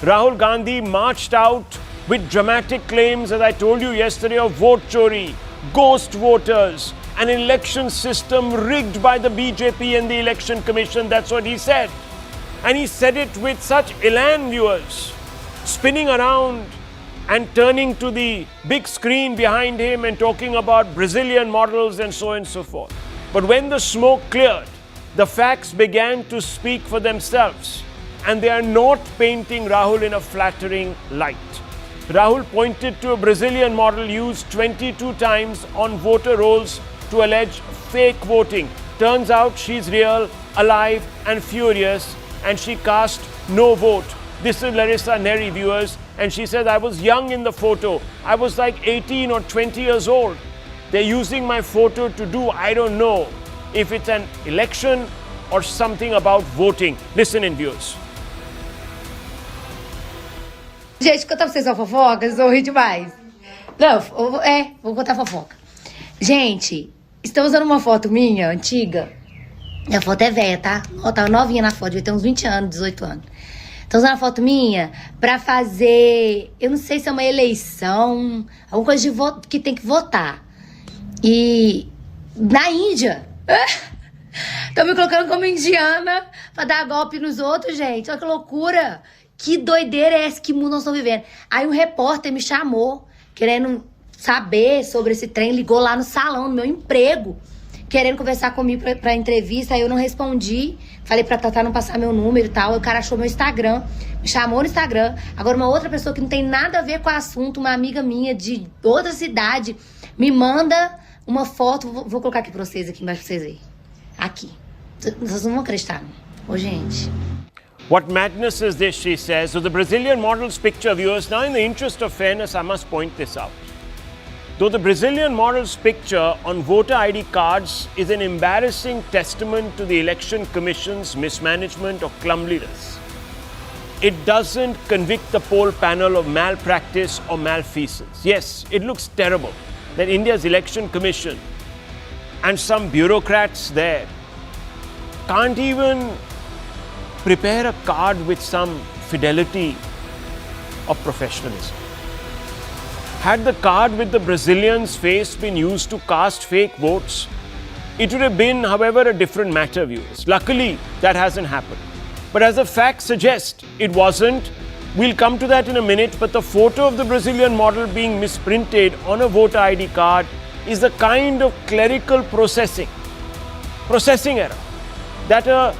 Rahul Gandhi marched out with dramatic claims, as I told you yesterday, of vote-chori, ghost voters, an election system rigged by the BJP and the Election Commission. That's what he said. And he said it with such elan, viewers, spinning around and turning to the big screen behind him and talking about Brazilian models and so on and so forth. But when the smoke cleared, the facts began to speak for themselves, and they are not painting Rahul in a flattering light. Rahul pointed to a Brazilian model used 22 times on voter rolls to allege fake voting. Turns out she's real, alive and furious, and she cast no vote. This is Larissa Neri, viewers, and she says, I was young in the photo. I was like 18 or 20 years old. They're using my photo to do, I don't know, if it's an election or something about voting. Listen in, viewers. Gente, contar pra vocês uma fofoca, eu sou rir demais. Não, vou contar fofoca. Gente, estou usando uma foto minha, antiga. A foto é velha, tá? Eu tava novinha na foto, devia ter uns 20 anos, 18 anos. Tô usando a foto minha pra fazer, eu não sei se é uma eleição, alguma coisa de voto, que tem que votar. E na Índia, tô me colocando como indiana pra dar golpe nos outros, gente. Olha que loucura. Que doideira é essa que mundo nós estamos vivendo? Aí um repórter me chamou, querendo saber sobre esse trem, ligou lá no salão, no meu emprego, querendo conversar comigo pra entrevista. Aí eu não respondi, falei pra Tatá não passar meu número e tal. Aí o cara achou meu Instagram, me chamou no Instagram. Agora uma outra pessoa que não tem nada a ver com o assunto, uma amiga minha de outra cidade, me manda uma foto. Vou colocar aqui pra vocês, aqui embaixo pra vocês verem. Aqui. Vocês não vão acreditar, não. Ô, gente. What madness is this, she says. So the Brazilian model's picture, viewers, now in the interest of fairness, I must point this out. Though the Brazilian model's picture on voter ID cards is an embarrassing testament to the Election Commission's mismanagement or clumsiness, it doesn't convict the poll panel of malpractice or malfeasance. Yes, it looks terrible that India's Election Commission and some bureaucrats there can't even prepare a card with some fidelity or professionalism. Had the card with the Brazilian's face been used to cast fake votes, it would have been, however, a different matter, viewers. Luckily, that hasn't happened. But as the facts suggest, it wasn't. We'll come to that in a minute, but the photo of the Brazilian model being misprinted on a voter ID card is the kind of clerical processing error that a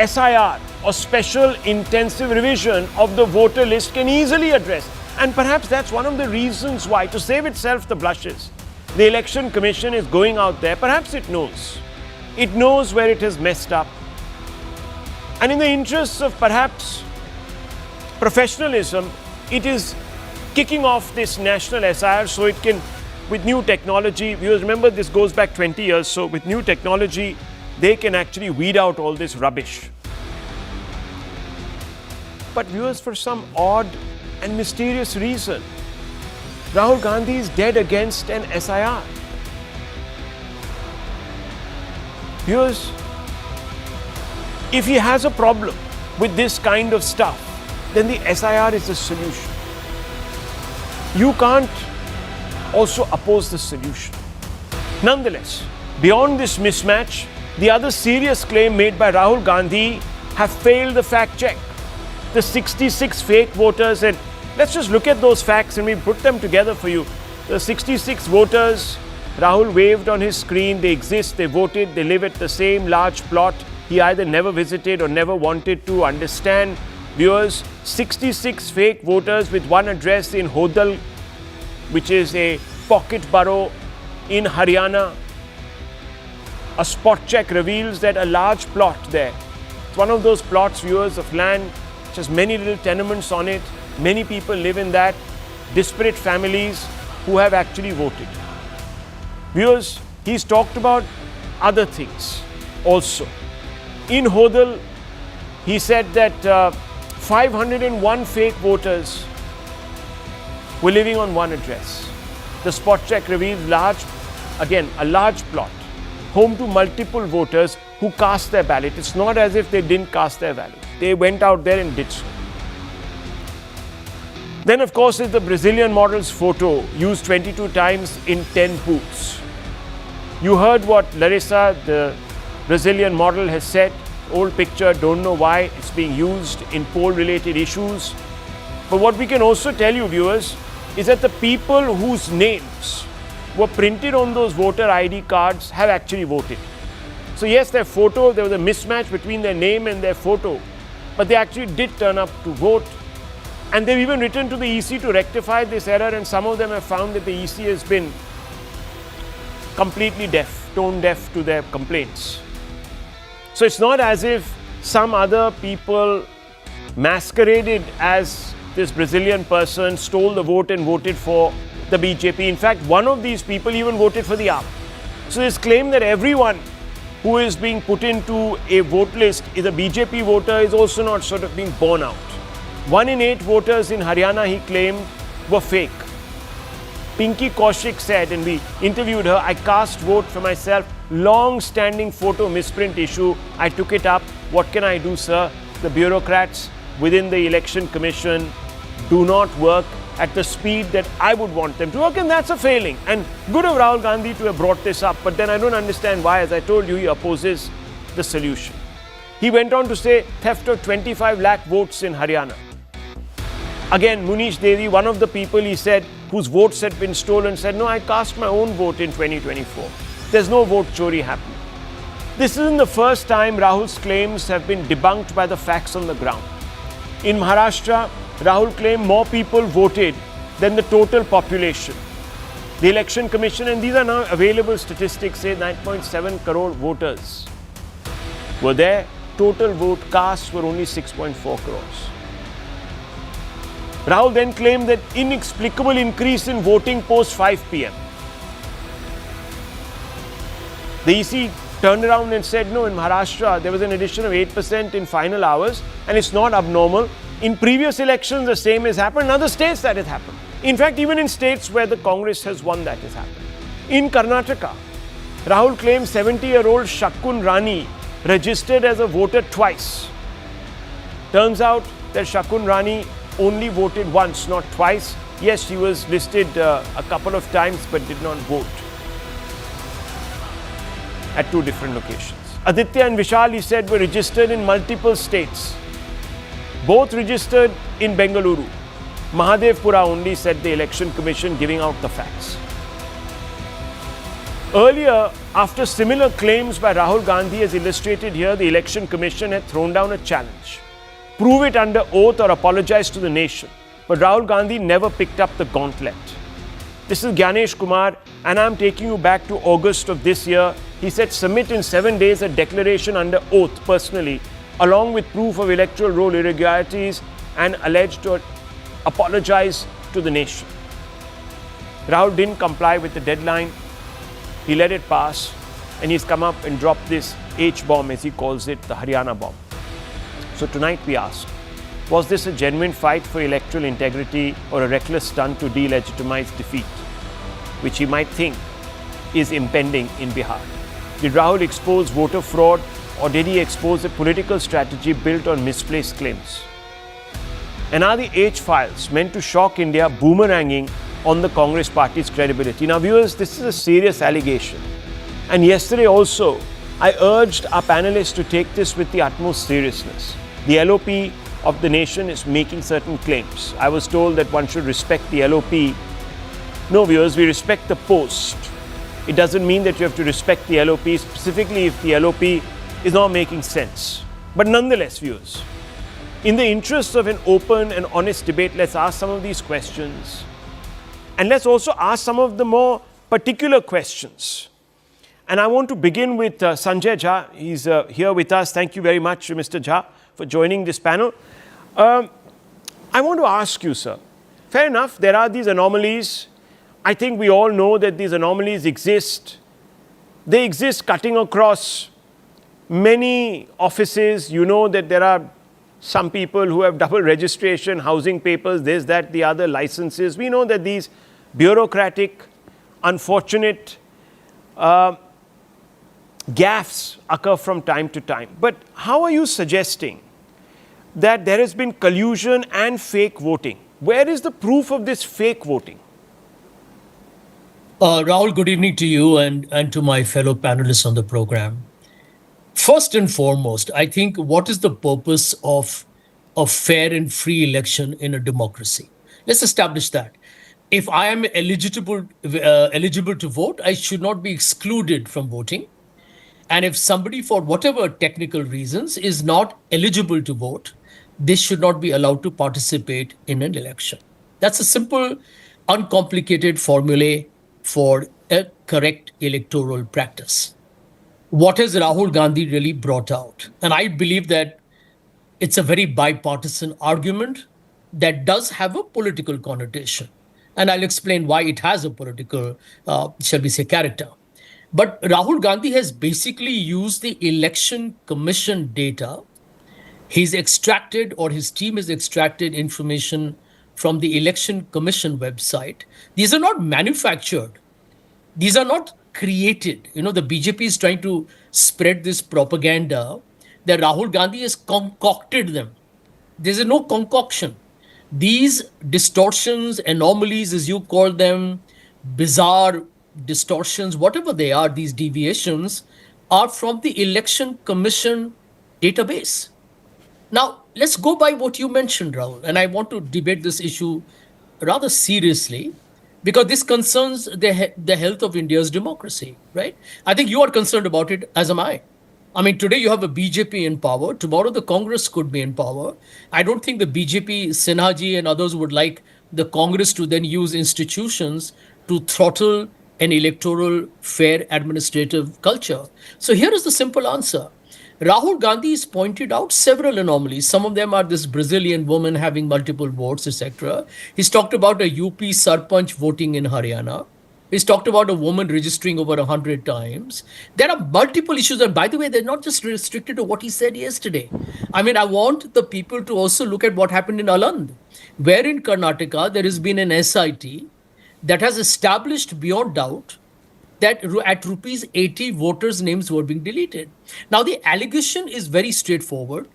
SIR or special intensive revision of the voter list can easily address. And perhaps that's one of the reasons why, to save itself the blushes, the Election Commission is going out there. Perhaps it knows. It knows where it has messed up. And in the interests of perhaps professionalism, it is kicking off this national SIR so it can, with new technology, viewers, remember this goes back 20 years, so with new technology, they can actually weed out all this rubbish. But viewers, for some odd and mysterious reason, Rahul Gandhi is dead against an SIR. Viewers, if he has a problem with this kind of stuff, then the SIR is the solution. You can't also oppose the solution. Nonetheless, beyond this mismatch, the other serious claim made by Rahul Gandhi have failed the fact check. The 66 fake voters, and let's just look at those facts and we put them together for you. The 66 voters, Rahul waved on his screen, they exist, they voted, they live at the same large plot he either never visited or never wanted to understand. Viewers, 66 fake voters with one address in Hodal, which is a pocket borough in Haryana. A spot check reveals that a large plot there, it's one of those plots, viewers, of land which has many little tenements on it. Many people live in that, disparate families who have actually voted. Viewers, he's talked about other things also. In Hodal, he said that 501 fake voters were living on one address. The spot check reveals a large plot, home to multiple voters who cast their ballot. It's not as if they didn't cast their ballot. They went out there and did so. Then, of course, is the Brazilian model's photo, used 22 times in 10 booths. You heard what Larissa, the Brazilian model, has said. Old picture, don't know why it's being used in poll-related issues. But what we can also tell you, viewers, is that the people whose names were printed on those voter ID cards have actually voted. So yes, their photo, there was a mismatch between their name and their photo, but they actually did turn up to vote. And they've even written to the EC to rectify this error, and some of them have found that the EC has been completely deaf, tone deaf to their complaints. So it's not as if some other people masqueraded as this Brazilian person, stole the vote and voted for the BJP. In fact, one of these people even voted for the AAP. So this claim that everyone who is being put into a vote list is a BJP voter is also not sort of being borne out. 1 in 8 voters in Haryana, he claimed, were fake. Pinky Kaushik said, and we interviewed her, I cast vote for myself, long-standing photo misprint issue. I took it up. What can I do, sir? The bureaucrats within the election commission do not work at the speed that I would want them to work, and that's a failing. And good of Rahul Gandhi to have brought this up, but then I don't understand why, as I told you, he opposes the solution. He went on to say theft of 25 lakh votes in Haryana. Again, Munish Devi, one of the people, he said, whose votes had been stolen, said, no, I cast my own vote in 2024. There's no vote-chori happening. This isn't the first time Rahul's claims have been debunked by the facts on the ground. In Maharashtra, Rahul claimed more people voted than the total population. The Election Commission, and these are now available statistics, say 9.7 crore voters were there. Total vote cast were only 6.4 crores. Rahul then claimed that inexplicable increase in voting post 5 p.m. The EC turned around and said, no, in Maharashtra, there was an addition of 8% in final hours, and it's not abnormal. In previous elections, the same has happened. In other states, that has happened. In fact, even in states where the Congress has won, that has happened. In Karnataka, Rahul claimed 70-year-old Shakun Rani registered as a voter twice. Turns out that Shakun Rani only voted once, not twice. Yes, she was listed a couple of times, but did not vote at 2 different locations. Aditya and Vishal, he said, were registered in multiple states. Both registered in Bengaluru. Mahadevpura only, said the Election Commission, giving out the facts. Earlier, after similar claims by Rahul Gandhi as illustrated here, the Election Commission had thrown down a challenge. Prove it under oath or apologize to the nation. But Rahul Gandhi never picked up the gauntlet. This is Gyanesh Kumar, and I'm taking you back to August of this year. He said, submit in 7 days a declaration under oath personally, along with proof of electoral roll irregularities, and alleged to apologize to the nation. Rahul didn't comply with the deadline. He let it pass, and he's come up and dropped this H-bomb, as he calls it, the Haryana bomb. So tonight we ask, was this a genuine fight for electoral integrity or a reckless stunt to delegitimize defeat, which he might think is impending in Bihar? Did Rahul expose voter fraud, or did he expose a political strategy built on misplaced claims? And are the H-files meant to shock India, boomeranging on the Congress party's credibility? Now viewers, this is a serious allegation. And yesterday also, I urged our panelists to take this with the utmost seriousness. The LOP of the nation is making certain claims. I was told that one should respect the LOP. No viewers, we respect the post. It doesn't mean that you have to respect the LOP, specifically if the LOP is not making sense. But nonetheless, viewers, in the interest of an open and honest debate, let's ask some of these questions. And let's also ask some of the more particular questions. And I want to begin with Sanjay Jha. He's here with us. Thank you very much, Mr. Jha, for joining this panel. I want to ask you, sir, fair enough, there are these anomalies. I think we all know that these anomalies exist. They exist cutting across many offices. You know that there are some people who have double registration, housing papers, this, that, the other, licenses. We know that these bureaucratic, unfortunate gaffes occur from time to time. But how are you suggesting that there has been collusion and fake voting Where is the proof of this fake voting? Rahul, good evening to you and to my fellow panelists on the program. First and foremost, I think what is the purpose of a fair and free election in a democracy? Let's establish that. If I am eligible to vote, I should not be excluded from voting. And if somebody, for whatever technical reasons, is not eligible to vote, they should not be allowed to participate in an election. That's a simple, uncomplicated formulae for a correct electoral practice. What has Rahul Gandhi really brought out? And I believe that it's a very bipartisan argument that does have a political connotation. And I'll explain why it has a political, shall we say, character. But Rahul Gandhi has basically used the election commission data. He's extracted, or his team has extracted information from the election commission website. These are not manufactured. These are not created. You know, the BJP is trying to spread this propaganda that Rahul Gandhi has concocted them. There's no concoction. These distortions, anomalies, as you call them, bizarre distortions, whatever they are, these deviations, are from the election commission database. Now, let's go by what you mentioned, Rahul, and I want to debate this issue rather seriously because this concerns the health of India's democracy, right? I think you are concerned about it, as am I. I mean, today you have a BJP in power. Tomorrow the Congress could be in power. I don't think the BJP, Sinhaji and others would like the Congress to then use institutions to throttle an electoral fair administrative culture. So here is the simple answer. Rahul Gandhi has pointed out several anomalies. Some of them are this Brazilian woman having multiple votes, etc. He's talked about a UP Sarpanch voting in Haryana. He's talked about a woman registering over 100 times. There are multiple issues. And by the way, they're not just restricted to what he said yesterday. I mean, I want the people to also look at what happened in Aland, where in Karnataka, there has been an SIT that has established beyond doubt that at rupees 80 voters' names were being deleted. Now, the allegation is very straightforward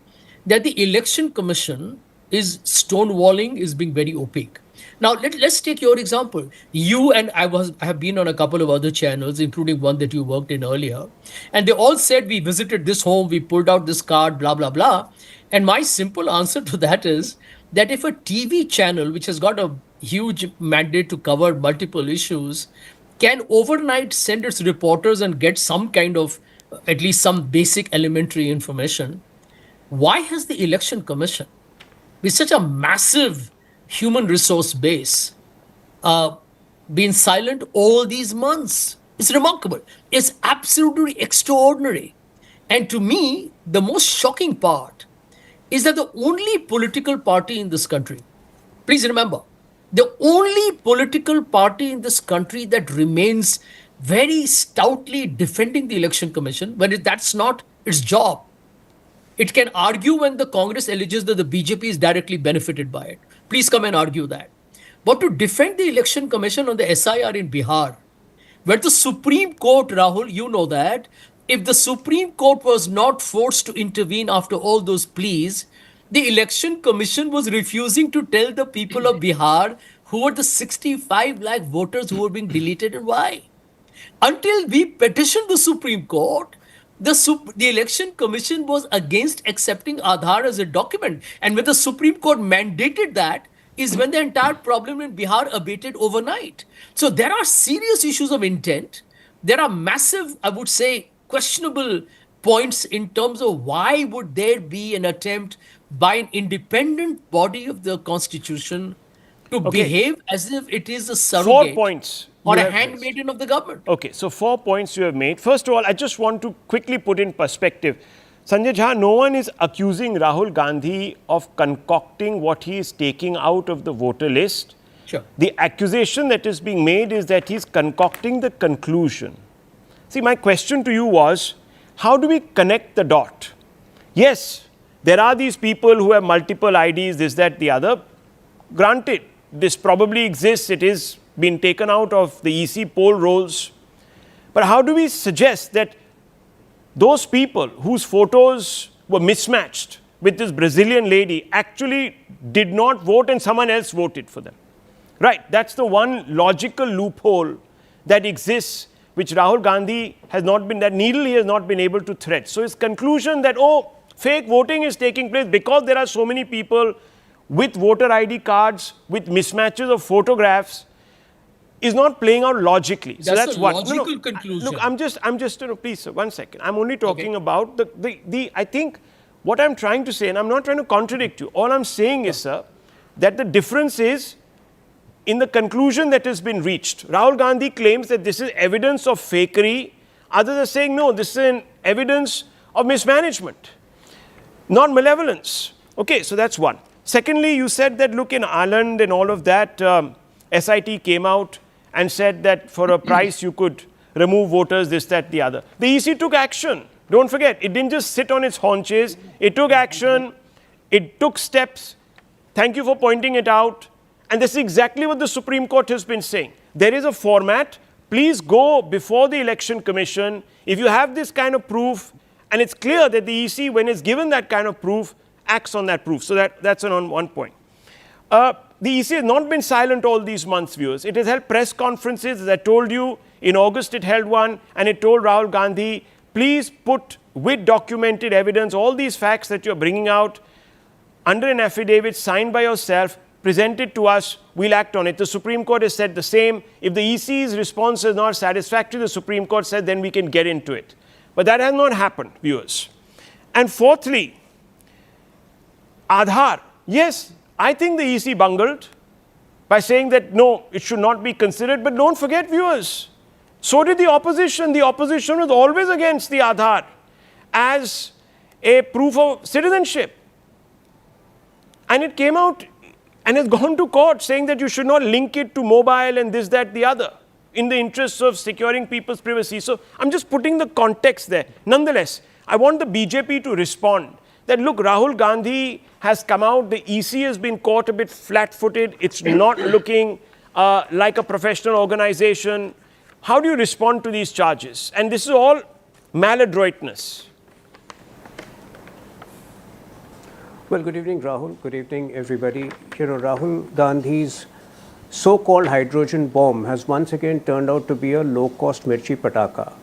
that the election commission is stonewalling, is being very opaque. Now, let's take your example. You and I have been on a couple of other channels, including one that you worked in earlier. And they all said, we visited this home, we pulled out this card, blah, blah, blah. And my simple answer to that is that if a TV channel, which has got a huge mandate to cover multiple issues, can overnight send its reporters and get some kind of, at least some basic elementary information, why has the election commission, with such a massive human resource base, been silent all these months? It's remarkable. It's absolutely extraordinary. And to me, the most shocking part is that the only political party in this country, please remember, the only political party in this country that remains very stoutly defending the election commission, when that's not its job. It can argue when the Congress alleges that the BJP is directly benefited by it. Please come and argue that. But to defend the election commission on the SIR in Bihar, where the Supreme Court, Rahul, you know that, if the Supreme Court was not forced to intervene after all those pleas, the election commission was refusing to tell the people of Bihar who were the 65 lakh voters who were being deleted and why. Until we petitioned the Supreme Court, the election commission was against accepting Aadhaar as a document. And when the Supreme Court mandated that, is when the entire problem in Bihar abated overnight. So there are serious issues of intent. There are massive, I would say, questionable points in terms of why would there be an attempt by an independent body of the Constitution to behave as if it is a surrogate 4 points or a handmaiden of the government. Okay, so 4 points you have made. First of all, I just want to quickly put in perspective. Sanjay Jha, no one is accusing Rahul Gandhi of concocting what he is taking out of the voter list. Sure. The accusation that is being made is that he's concocting the conclusion. See, my question to you was, how do we connect the dot? Yes, there are these people who have multiple IDs, this, that, the other. Granted, this probably exists. It is been taken out of the EC poll rolls. But how do we suggest that those people whose photos were mismatched with this Brazilian lady actually did not vote and someone else voted for them. Right, that's the one logical loophole that exists, which Rahul Gandhi has not been, that needle he has not been able to thread. So his conclusion that, oh, fake voting is taking place because there are so many people with voter ID cards, with mismatches of photographs, is not playing out logically. So that's a what. logical conclusion. Look, I'm just, please, sir, 1 second. I'm only talking about I think what I'm trying to say, and I'm not trying to contradict you. All I'm saying is, sir, that the difference is in the conclusion that has been reached. Rahul Gandhi claims that this is evidence of fakery. Others are saying, no, this is an evidence of mismanagement, not malevolence. Okay, so that's one. Secondly, you said that, look, in Ireland and all of that, SIT came out and said that for a price you could remove voters, this, that, the other. The EC took action. Don't forget, it didn't just sit on its haunches. It took action. It took steps. Thank you for pointing it out. And this is exactly what the Supreme Court has been saying. There is a format. Please go before the Election Commission. If you have this kind of proof, and it's clear that the EC, when it's given that kind of proof, acts on that proof. So that's on one point. The EC has not been silent all these months, viewers. It has held press conferences. As I told you, in August it held one, and it told Rahul Gandhi, please put with documented evidence all these facts that you're bringing out under an affidavit signed by yourself, present it to us, we'll act on it. The Supreme Court has said the same. If the EC's response is not satisfactory, the Supreme Court said then we can get into it. But that has not happened, viewers. And fourthly, Aadhaar. Yes, I think the EC bungled by saying that no, it should not be considered. But don't forget, viewers, so did the opposition. The opposition was always against the Aadhaar as a proof of citizenship. And it came out and has gone to court saying that you should not link it to mobile and this, that, the other in the interests of securing people's privacy. So I'm just putting the context there. Nonetheless, I want the BJP to respond that, look, Rahul Gandhi has come out, the EC has been caught a bit flat-footed, it's not looking like a professional organization. How do you respond to these charges? And this is all maladroitness. Well, good evening, Rahul. Good evening, everybody. You know, Rahul Gandhi's so-called hydrogen bomb has once again turned out to be a low-cost mirchi pataka.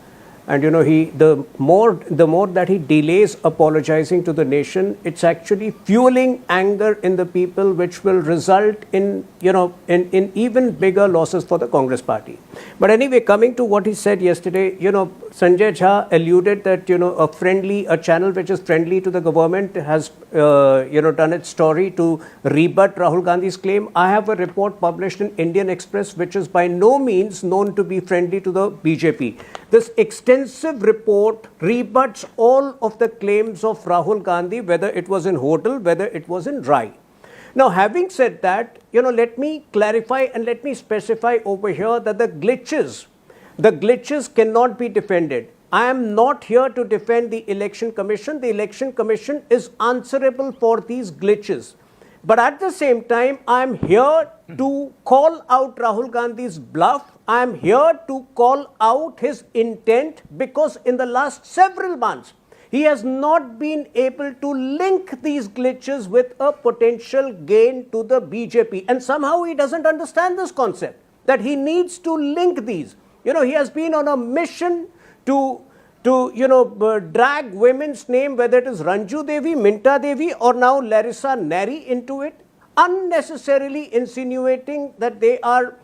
And you know, the more that he delays apologizing to the nation, it's actually fueling anger in the people, which will result in, you know, in even bigger losses for the Congress party. But anyway, coming to what he said yesterday, you know, Sanjay Jha alluded that, you know, a channel which is friendly to the government has, you know, done its story to rebut Rahul Gandhi's claim. I have a report published in Indian Express, which is by no means known to be friendly to the BJP. This extensive report rebuts all of the claims of Rahul Gandhi, whether it was in Hotel, whether it was in Rai. Now, having said that, you know, let me clarify and let me specify over here that the glitches cannot be defended. I am not here to defend the Election Commission. The Election Commission is answerable for these glitches. But at the same time, I am here to call out Rahul Gandhi's bluff. I am here to call out his intent, because in the last several months, he has not been able to link these glitches with a potential gain to the BJP. And somehow he doesn't understand this concept, that he needs to link these. You know, he has been on a mission to drag women's name, whether it is Ranju Devi, Minta Devi, or now Larissa Nari, into it, unnecessarily insinuating that they are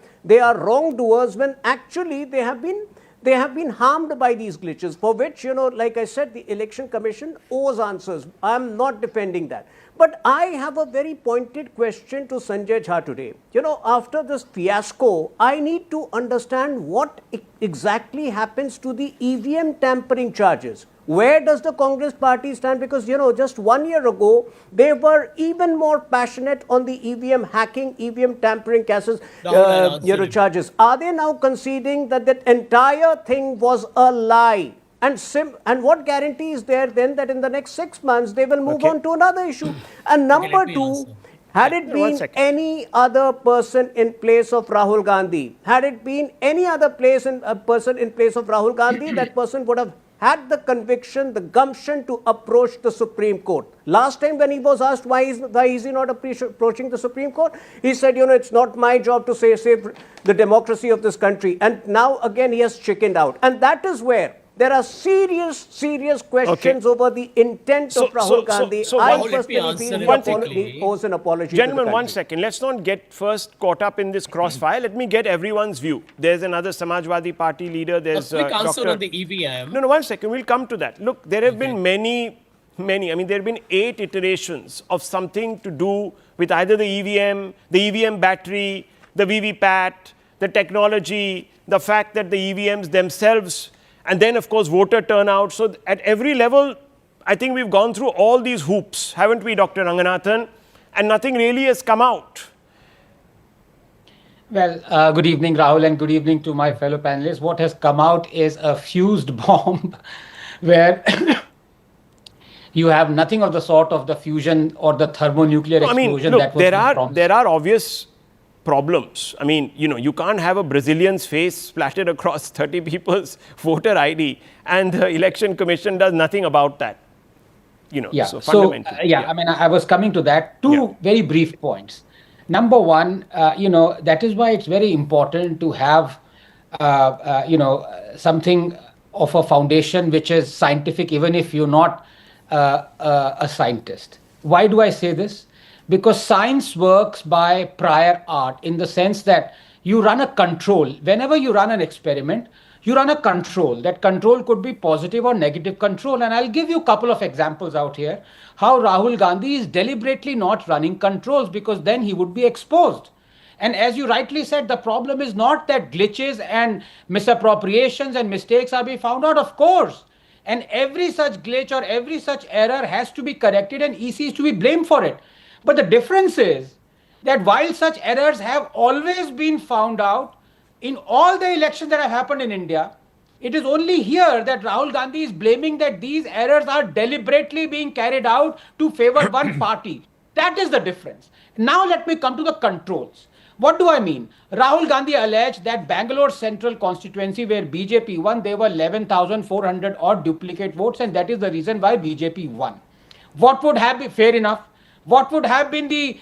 wrongdoers when actually they have been harmed by these glitches, for which, you know, like I said, the Election Commission owes answers. I am not defending that. But I have a very pointed question to Sanjay Jha today. You know, after this fiasco, I need to understand what exactly happens to the EVM tampering charges. Where does the Congress party stand? Because, you know, just 1 year ago, they were even more passionate on the EVM hacking, EVM tampering cases, charges. Are they now conceding that that entire thing was a lie? And what guarantee is there then that in the next 6 months they will move on to another issue? And number two, had it been any other person in place of Rahul Gandhi, had it been any other person in place of Rahul Gandhi, that person would have had the conviction, the gumption to approach the Supreme Court. Last time when he was asked why is he not approaching the Supreme Court, he said, it's not my job to save the democracy of this country. And now again he has chickened out. And that is where there are serious questions over the intent of Rahul Gandhi. I personally pose an apology. Gentlemen, 1 second. Let's not get first caught up in this crossfire. Let me get everyone's view. There's another Samajwadi Party leader. There's a quick answer on the EVM. No, 1 second. We'll come to that. Look, there have been many. I mean, there have been 8 iterations of something to do with either the EVM battery, the VVPAT, the technology, the fact that the EVMs themselves, and then, of course, voter turnout. So at every level, I think we've gone through all these hoops, haven't we, Dr. Ranganathan? And nothing really has come out. Well, good evening, Rahul, and good evening to my fellow panelists. What has come out is a fused bomb where you have nothing of the sort of the fusion or the thermonuclear explosion that was promised. There are obvious problems. I mean, you can't have a Brazilian's face splattered across 30 people's voter ID and the election commission does nothing about that. So fundamentally. I mean, I was coming to that. Two very brief points. Number one, that is why it's very important to have, something of a foundation which is scientific, even if you're not a scientist. Why do I say this? Because science works by prior art in the sense that you run a control. Whenever you run an experiment, you run a control. That control could be positive or negative control. And I'll give you a couple of examples out here how Rahul Gandhi is deliberately not running controls because then he would be exposed. And as you rightly said, the problem is not that glitches and misappropriations and mistakes are being found out, of course. And every such glitch or every such error has to be corrected and EC is to be blamed for it. But the difference is that while such errors have always been found out in all the elections that have happened in India, it is only here that Rahul Gandhi is blaming that these errors are deliberately being carried out to favor one party. That is the difference. Now let me come to the controls. What do I mean? Rahul Gandhi alleged that Bangalore Central constituency where BJP won, there were 11,400 odd duplicate votes and that is the reason why BJP won. What would have been fair enough? What would have been the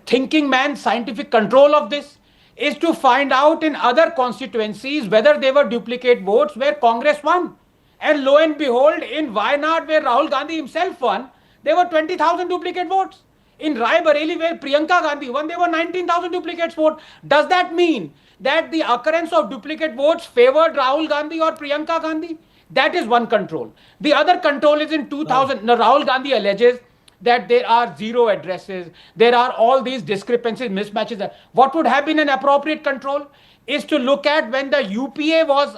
thinking man's scientific control of this is to find out in other constituencies whether they were duplicate votes where Congress won. And lo and behold, in Wayanad where Rahul Gandhi himself won, there were 20,000 duplicate votes. In Rai Bareli where Priyanka Gandhi won, there were 19,000 duplicates votes. Does that mean that the occurrence of duplicate votes favored Rahul Gandhi or Priyanka Gandhi? That is one control. The other control is in 2000. Now, Rahul Gandhi alleges that there are 0 addresses, there are all these discrepancies, mismatches. What would have been an appropriate control is to look at when the UPA was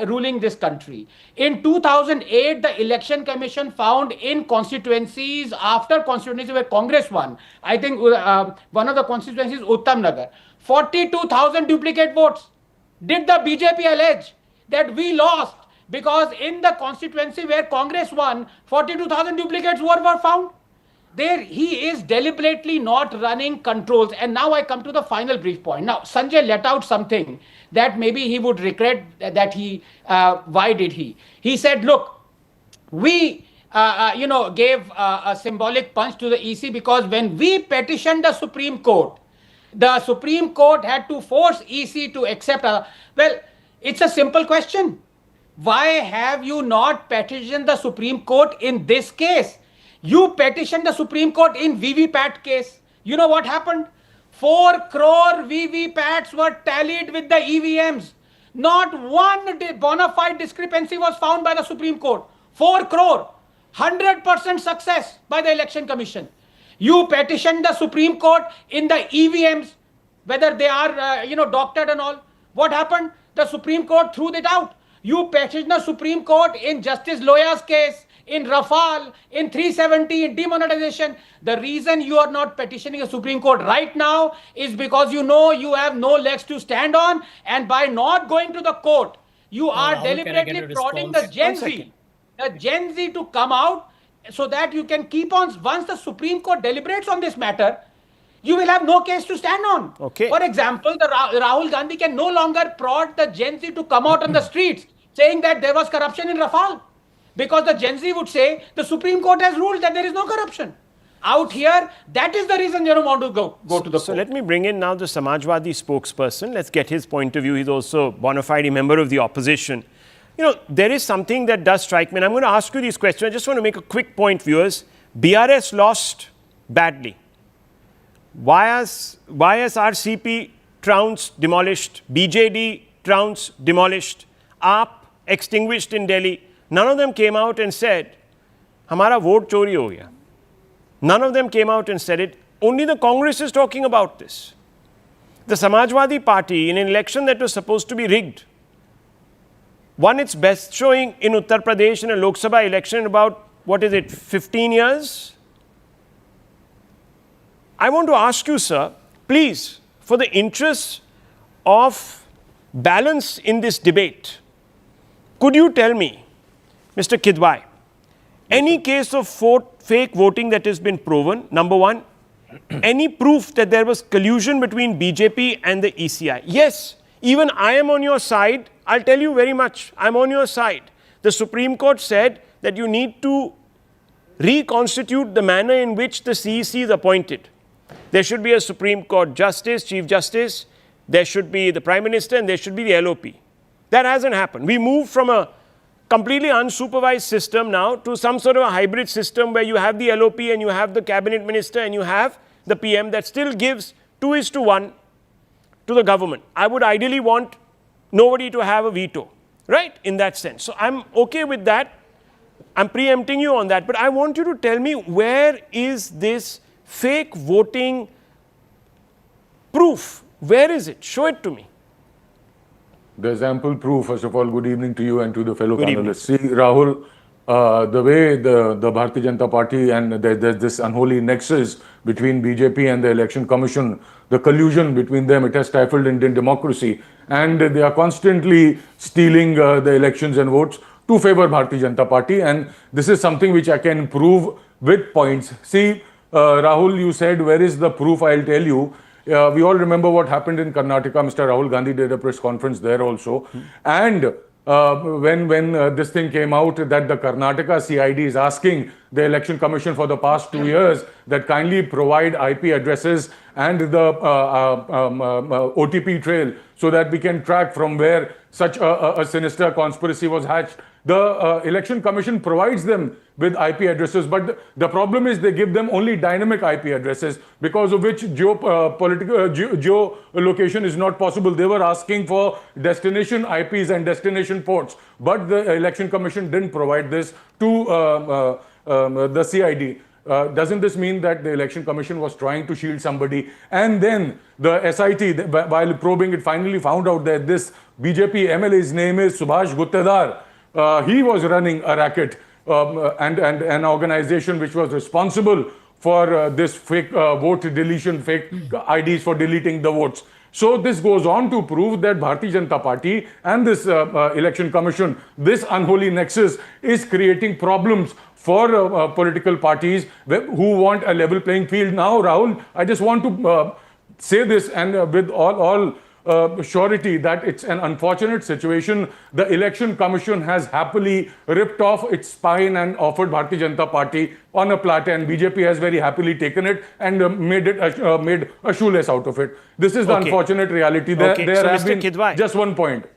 ruling this country. In 2008, the Election Commission found in constituencies, after constituencies where Congress won, I think one of the constituencies, Uttam Nagar, 42,000 duplicate votes. Did the BJP allege that we lost because in the constituency where Congress won, 42,000 duplicates were found? There he is deliberately not running controls. And now I come to the final brief point. Now, Sanjay let out something that maybe he would regret that why did he? He said, look, we gave a symbolic punch to the EC because when we petitioned the Supreme Court had to force EC to accept. Well, it's a simple question. Why have you not petitioned the Supreme Court in this case? You petitioned the Supreme Court in VVPAT case. You know what happened? 4 crore VVPATs were tallied with the EVMs. Not one bona fide discrepancy was found by the Supreme Court. 4 crore. 100% success by the Election Commission. You petitioned the Supreme Court in the EVMs, whether they are, doctored and all. What happened? The Supreme Court threw it out. You petitioned the Supreme Court in Justice Loya's case, in Rafale, in 370, in demonetization. The reason you are not petitioning the Supreme Court right now is because you know you have no legs to stand on, and by not going to the court, you are deliberately prodding the Gen Z to come out so that you can keep on. Once the Supreme Court deliberates on this matter, you will have no case to stand on. Okay. For example, the Rahul Gandhi can no longer prod the Gen Z to come out on the streets. saying that there was corruption in Rafale. Because the Gen Z would say the Supreme Court has ruled that there is no corruption. Out here, that is the reason you don't want to go to the So court. let me bring in now the Samajwadi spokesperson. Let's get his point of view. He's also a bona fide member of the opposition. You know, there is something that does strike me, and I'm going to ask you these questions. I just want to make a quick point, viewers. BRS lost badly. YSRCP trounced, demolished. BJD trounced, demolished. AAP extinguished in Delhi. None of them came out and said, "Hamara vote chori ho gaya." None of them came out and said it. Only the Congress is talking about this. The Samajwadi Party, in an election that was supposed to be rigged, won its best showing in Uttar Pradesh in a Lok Sabha election in about, 15 years? I want to ask you, sir, please, for the interests of balance in this debate, could you tell me, Mr. Kidwai, any case of fake voting that has been proven, number one, any proof that there was collusion between BJP and the ECI? Yes, even I am on your side. I'll tell you very much, I'm on your side. The Supreme Court said that you need to reconstitute the manner in which the CEC is appointed. There should be a Supreme Court Justice, Chief Justice, there should be the Prime Minister, and there should be the LOP. That hasn't happened. We moved from a completely unsupervised system now to some sort of a hybrid system where you have the LOP and you have the Cabinet Minister and you have the PM. That still gives 2:1 to the government. I would ideally want nobody to have a veto, right, in that sense. So I'm okay with that. I'm preempting you on that. But I want you to tell me, where is this fake voting proof? Where is it? Show it to me. There's ample proof. First of all, good evening to you and to the fellow Good evening. panelists. See, Rahul, the way the Bharatiya Janata Party and there's this unholy nexus between BJP and the Election Commission, the collusion between them, it has stifled Indian democracy. And they are constantly stealing the elections and votes to favor Bharatiya Janata Party. And this is something which I can prove with points. See, Rahul, you said, where is the proof? I'll tell you. We all remember what happened in Karnataka. Mr. Rahul Gandhi did a press conference there also. And when this thing came out that the Karnataka CID is asking the Election Commission for the past 2 years that kindly provide IP addresses and the OTP trail so that we can track from where such a sinister conspiracy was hatched. The Election Commission provides them with IP addresses, but the problem is they give them only dynamic IP addresses, because of which geolocation is not possible. They were asking for destination IPs and destination ports, but the Election Commission didn't provide this to the CID. Doesn't this mean that the Election Commission was trying to shield somebody? And then the SIT, while probing it, finally found out that this BJP MLA's name is Subhash Guttedar. He was running a racket and an organization which was responsible for this fake vote deletion, fake IDs for deleting the votes. So this goes on to prove that Bharatiya Janata Party and this Election Commission, this unholy nexus, is creating problems for political parties who want a level playing field. Now, Rahul, I just want to say this, and with all surety, that it's an unfortunate situation. The Election Commission has happily ripped off its spine and offered Bharatiya Janata Party on a platter, and BJP has very happily taken it and made a shoelace out of it. This is the unfortunate reality. There So, have Mr. been Kidwai. just one point,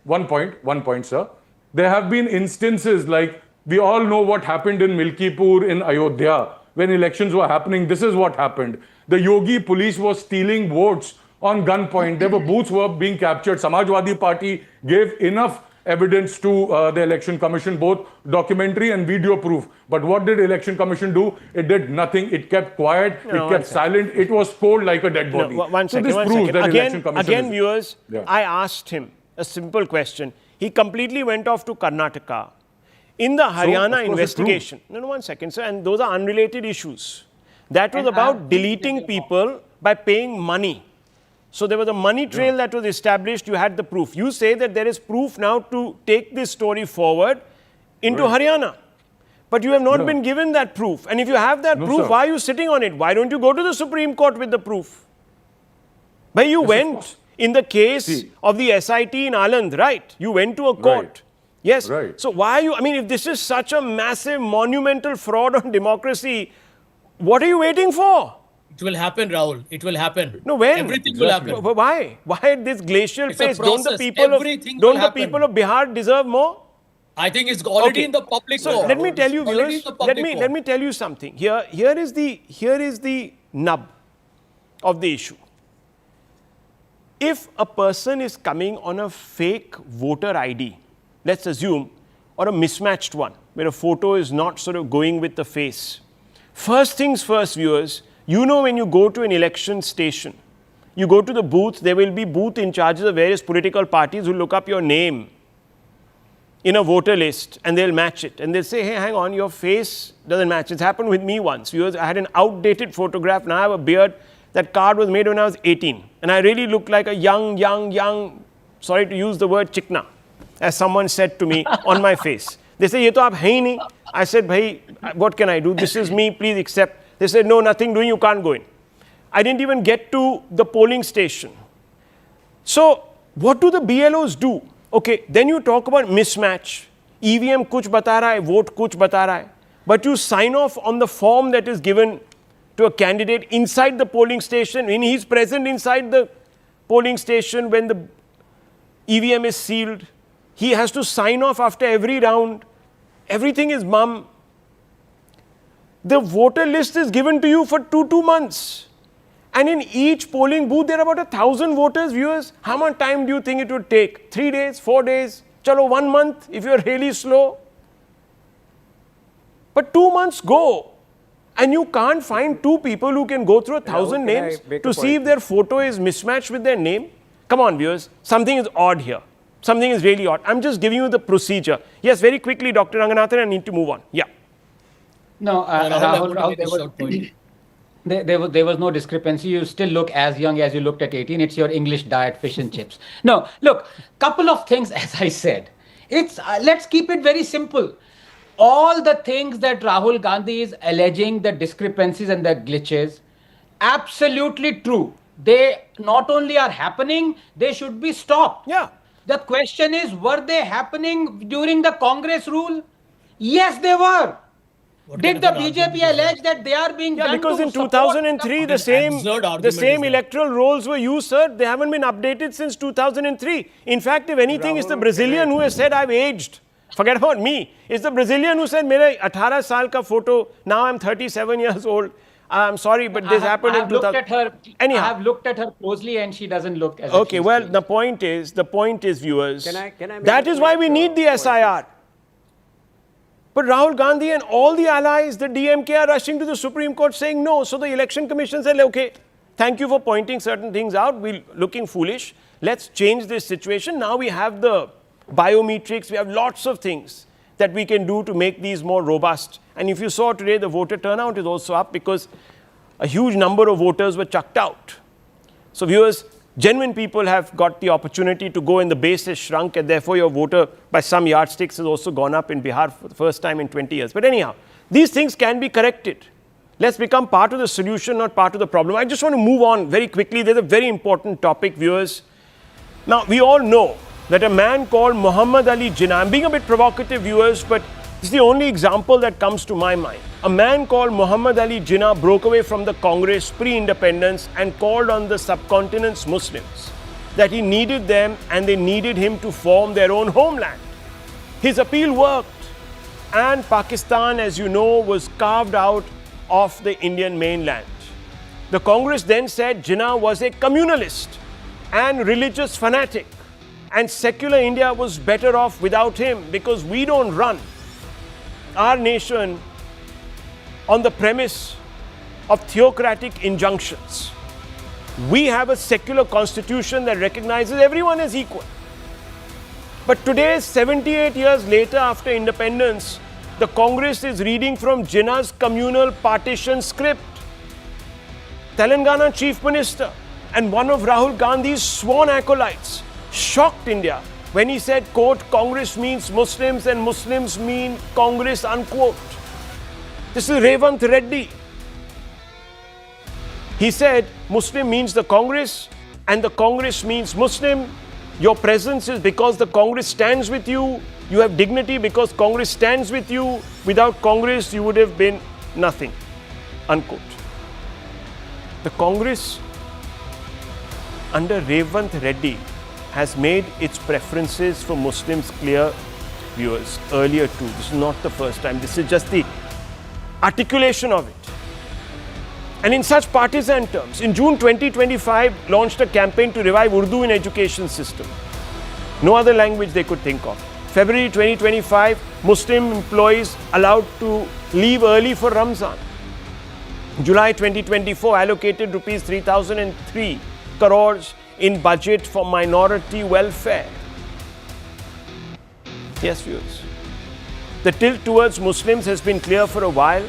sir. There have been instances like, we all know what happened in Milkipur in Ayodhya when elections were happening. This is what happened. The Yogi police was stealing votes on gunpoint. There were booths were being captured. Samajwadi Party gave enough evidence to the Election Commission, both documentary and video proof. But what did Election Commission do? It did nothing. It kept quiet. It kept silent. It was cold like a dead body. One second. This proves that Election Commission Again, viewers, I asked him a simple question. He completely went off to Karnataka. In the Haryana investigation, one second, sir, and those are unrelated issues. That was about deleting people by paying money. So there was a money trail that was established. You had the proof. You say that there is proof now to take this story forward into Haryana. But you have not been given that proof. And if you have that proof, why are you sitting on it? Why don't you go to the Supreme Court with the proof? But you went in the case of the SIT in Aland, right? You went to a court. Yes. Right. So why are you, I mean, if this is such a massive, monumental fraud on democracy, what are you waiting for? It will happen, Rahul. It will happen. No, when? Everything will happen. Why? Why at this glacial It's a pace? Don't the process. people Everything will don't the happen. people of Bihar deserve more? I think it's already Okay. in the public. So domain. let me tell you, It's already viewers. in the public Let domain. me tell you something. Here is the nub of the issue. If a person is coming on a fake voter ID, let's assume, or a mismatched one, where a photo is not sort of going with the face. First things first, viewers, you know when you go to an election station, you go to the booth, there will be booth in charges of various political parties who look up your name in a voter list and they'll match it. And they'll say, hey, hang on, your face doesn't match. It's happened with me once. Viewers, I had an outdated photograph, now I have a beard. That card was made when I was 18. And I really looked like a young, sorry to use the word chikna, as someone said to me on my face. They say, ye to aap hai hi nahi. I said, bhai, what can I do? This is me, please accept. They said, no, nothing doing, you can't go in. I didn't even get to the polling station. So, what do the BLOs do? Okay, then you talk about mismatch. EVM kuch bata raha hai, vote kuch bata raha hai. But you sign off on the form that is given to a candidate inside the polling station. When he's present inside the polling station, when the EVM is sealed, he has to sign off after every round. Everything is mum. The voter list is given to you for two months. And in each polling booth, there are about 1,000 voters, viewers. How much time do you think it would take? 3 days, 4 days? Chalo, 1 month if you're really slow. But 2 months go. And you can't find two people who can go through 1,000 names to see if their photo is mismatched with their name. Come on, viewers. Something is odd here. Something is really odd. I'm just giving you the procedure. Yes, very quickly, Dr. Ranganathan, I need to move on. Yeah. No, Rahul, there was no discrepancy. You still look as young as you looked at 18. It's your English diet, fish and chips. No, look, couple of things, as I said. It's let's keep it very simple. All the things that Rahul Gandhi is alleging, the discrepancies and the glitches, absolutely true. They not only are happening, they should be stopped. Yeah. The question is, were they happening during the Congress rule? Yes, they were. Did the BJP allege that they are being done because to in support 2003, the same argument is there. electoral rolls were used, sir. They haven't been updated since 2003. In fact, if anything, it's the Brazilian who has said, I've aged. Forget about me. It's the Brazilian who said, mere 18 saal ka photo, now I'm 37 years old. I'm sorry, but this happened in 2000. Anyhow. I have looked at her closely and she doesn't look as Okay, well, the point is, viewers, Can I make that a is why quick, we need the point, SIR. But Rahul Gandhi and all the allies, the DMK, are rushing to the Supreme Court saying no. So the Election Commission said, okay, thank you for pointing certain things out. We're looking foolish. Let's change this situation. Now we have the biometrics. We have lots of things that we can do to make these more robust. And if you saw today, the voter turnout is also up because a huge number of voters were chucked out. So viewers, genuine people have got the opportunity to go and the base has shrunk and therefore your voter by some yardsticks has also gone up in Bihar for the first time in 20 years. But anyhow, these things can be corrected. Let's become part of the solution, not part of the problem. I just want to move on very quickly. There's a very important topic, viewers. Now, we all know that a man called Muhammad Ali Jinnah, I'm being a bit provocative, viewers, but it's the only example that comes to my mind. A man called Muhammad Ali Jinnah broke away from the Congress pre-independence and called on the subcontinent's Muslims that he needed them and they needed him to form their own homeland. His appeal worked and Pakistan, as you know, was carved out of the Indian mainland. The Congress then said Jinnah was a communalist and religious fanatic and secular India was better off without him because we don't run our nation on the premise of theocratic injunctions. We have a secular constitution that recognizes everyone as equal. But today, 78 years later after independence, the Congress is reading from Jinnah's communal partition script. Telangana Chief Minister and one of Rahul Gandhi's sworn acolytes shocked India when he said, quote, Congress means Muslims and Muslims mean Congress, unquote. This is Revant Reddy. He said Muslim means the Congress and the Congress means Muslim. Your presence is because the Congress stands with you. You have dignity because Congress stands with you. Without Congress, you would have been nothing. Unquote. The Congress under Revant Reddy has made its preferences for Muslims clear, viewers, earlier too. This is not the first time. This is just the articulation of it. And in such partisan terms, in June 2025, launched a campaign to revive Urdu in education system. No other language they could think of. February 2025, Muslim employees allowed to leave early for Ramzan. July 2024, allocated rupees 3,003 crores in budget for minority welfare. Yes, viewers. The tilt towards Muslims has been clear for a while.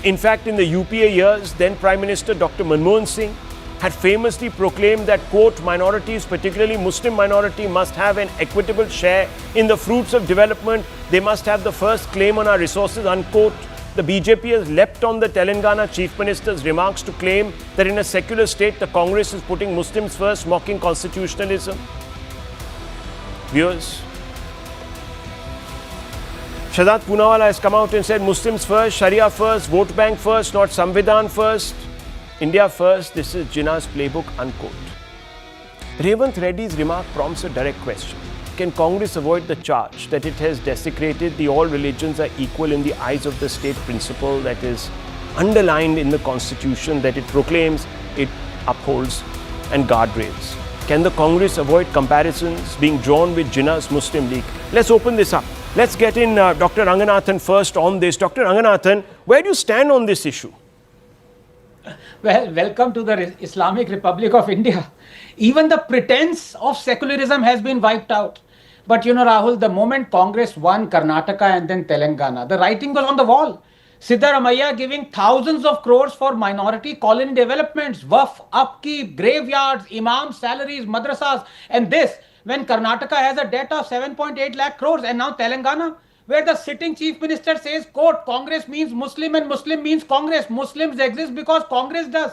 In fact, in the UPA years, then Prime Minister Dr. Manmohan Singh had famously proclaimed that, quote, minorities, particularly Muslim minority, must have an equitable share in the fruits of development. They must have the first claim on our resources, unquote. The BJP has leapt on the Telangana Chief Minister's remarks to claim that in a secular state, the Congress is putting Muslims first, mocking constitutionalism. Viewers, Shahzad Poonawalla has come out and said Muslims first, Sharia first, vote bank first, not Samvidhan first, India first. This is Jinnah's playbook, unquote. Revant Reddy's remark prompts a direct question. Can Congress avoid the charge that it has desecrated the all religions are equal in the eyes of the state principle that is underlined in the constitution, that it proclaims, it upholds, and guardrails? Can the Congress avoid comparisons being drawn with Jinnah's Muslim League? Let's open this up. Let's get in Dr. Ranganathan first on this. Dr. Ranganathan, where do you stand on this issue? Well, welcome to the Islamic Republic of India. Even the pretense of secularism has been wiped out. But you know, Rahul, the moment Congress won Karnataka and then Telangana, the writing was on the wall. Siddaramaiah giving thousands of crores for minority colony developments, waqf, upkeep, graveyards, imams, salaries, madrasas. And this, when Karnataka has a debt of 7.8 lakh crores, and now Telangana, where the sitting chief minister says, quote, Congress means Muslim and Muslim means Congress. Muslims exist because Congress does.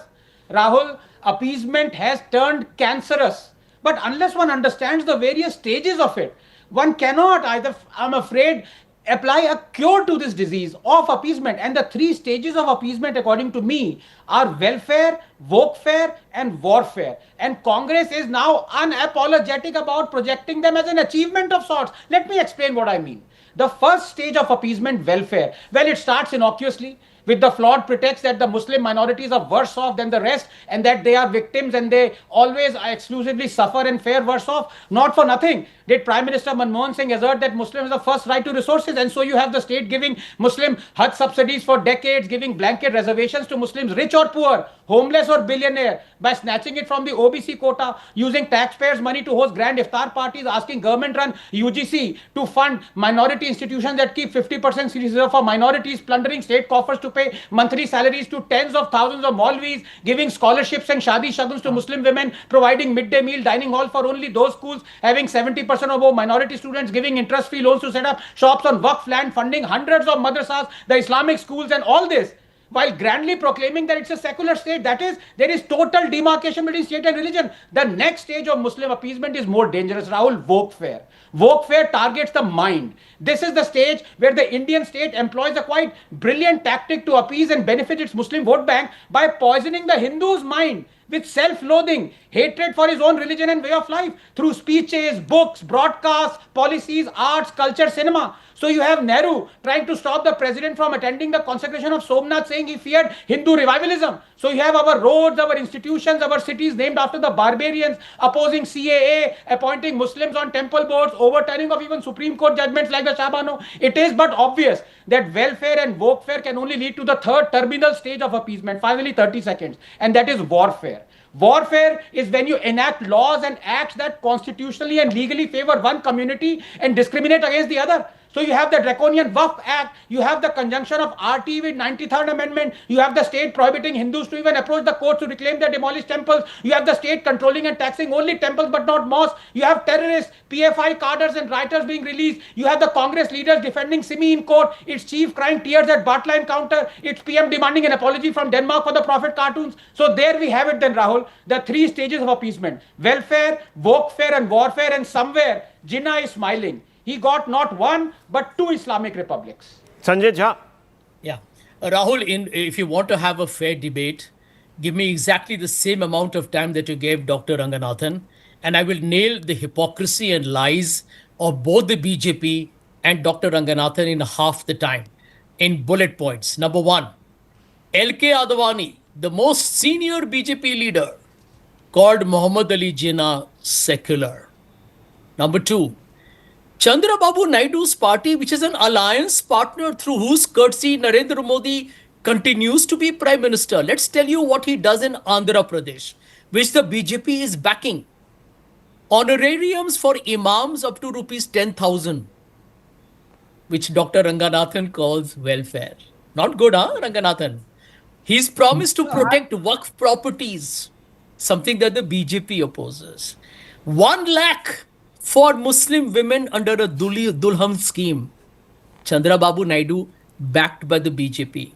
Rahul, appeasement has turned cancerous. But unless one understands the various stages of it, one cannot either, I'm afraid, apply a cure to this disease of appeasement. And the three stages of appeasement, according to me, are welfare, vokefare, and warfare. And Congress is now unapologetic about projecting them as an achievement of sorts. Let me explain what I mean. The first stage of appeasement, welfare, well, it starts innocuously with the flawed pretext that the Muslim minorities are worse off than the rest and that they are victims and they always exclusively suffer and fare worse off. Not for nothing did Prime Minister Manmohan Singh assert that Muslims have the first right to resources, and so you have the state giving Muslim Hajj subsidies for decades, giving blanket reservations to Muslims, rich or poor, homeless or billionaire, by snatching it from the OBC quota, using taxpayers' money to host grand iftar parties, asking government-run UGC to fund minority institutions that keep 50% seats reserved for minorities, plundering state coffers to pay monthly salaries to tens of thousands of Maulvis, giving scholarships and shadi shaguns to Muslim women, providing midday meal dining hall for only those schools having 70% or more minority students, giving interest-free loans to set up shops on Waqf land, funding hundreds of madrasas, the Islamic schools, and all this, while grandly proclaiming that it's a secular state. That is, there is total demarcation between state and religion. The next stage of Muslim appeasement is more dangerous, Rahul, vokefare. Vokefare targets the mind. This is the stage where the Indian state employs a quite brilliant tactic to appease and benefit its Muslim vote bank by poisoning the Hindu's mind with self-loathing, hatred for his own religion and way of life through speeches, books, broadcasts, policies, arts, culture, cinema. So you have Nehru trying to stop the president from attending the consecration of Somnath, saying he feared Hindu revivalism. So you have our roads, our institutions, our cities named after the barbarians, opposing CAA, appointing Muslims on temple boards, overturning of even Supreme Court judgments like the Shabano. It is but obvious that welfare and vokefare can only lead to the third terminal stage of appeasement. Finally, 30 seconds. And that is warfare. Warfare is when you enact laws and acts that constitutionally and legally favor one community and discriminate against the other. So you have the draconian Waqf Act, you have the conjunction of RT with 93rd Amendment, you have the state prohibiting Hindus to even approach the courts to reclaim their demolished temples, you have the state controlling and taxing only temples but not mosques, you have terrorists, PFI cadres and writers being released, you have the Congress leaders defending Simi in court, its chief crying tears at Bartla encounter, its PM demanding an apology from Denmark for the Prophet cartoons. So there we have it then, Rahul, the three stages of appeasement: welfare, workfare and warfare, and somewhere Jinnah is smiling. He got not one, but two Islamic republics. Sanjay Jha. Yeah. Rahul, if you want to have a fair debate, give me exactly the same amount of time that you gave Dr. Ranganathan, and I will nail the hypocrisy and lies of both the BJP and Dr. Ranganathan in half the time, in bullet points. Number one, L.K. Advani, the most senior BJP leader, called Muhammad Ali Jinnah secular. Number two, Chandrababu Naidu's party, which is an alliance partner through whose courtesy Narendra Modi continues to be Prime Minister. Let's tell you what he does in Andhra Pradesh, which the BJP is backing. Honorariums for imams up to rupees 10,000, which Dr. Ranganathan calls welfare. Not good, huh, Ranganathan? He's promised to protect Waqf properties, something that the BJP opposes. 1 lakh for Muslim women under a Dulham scheme. Chandrababu Naidu, backed by the BJP.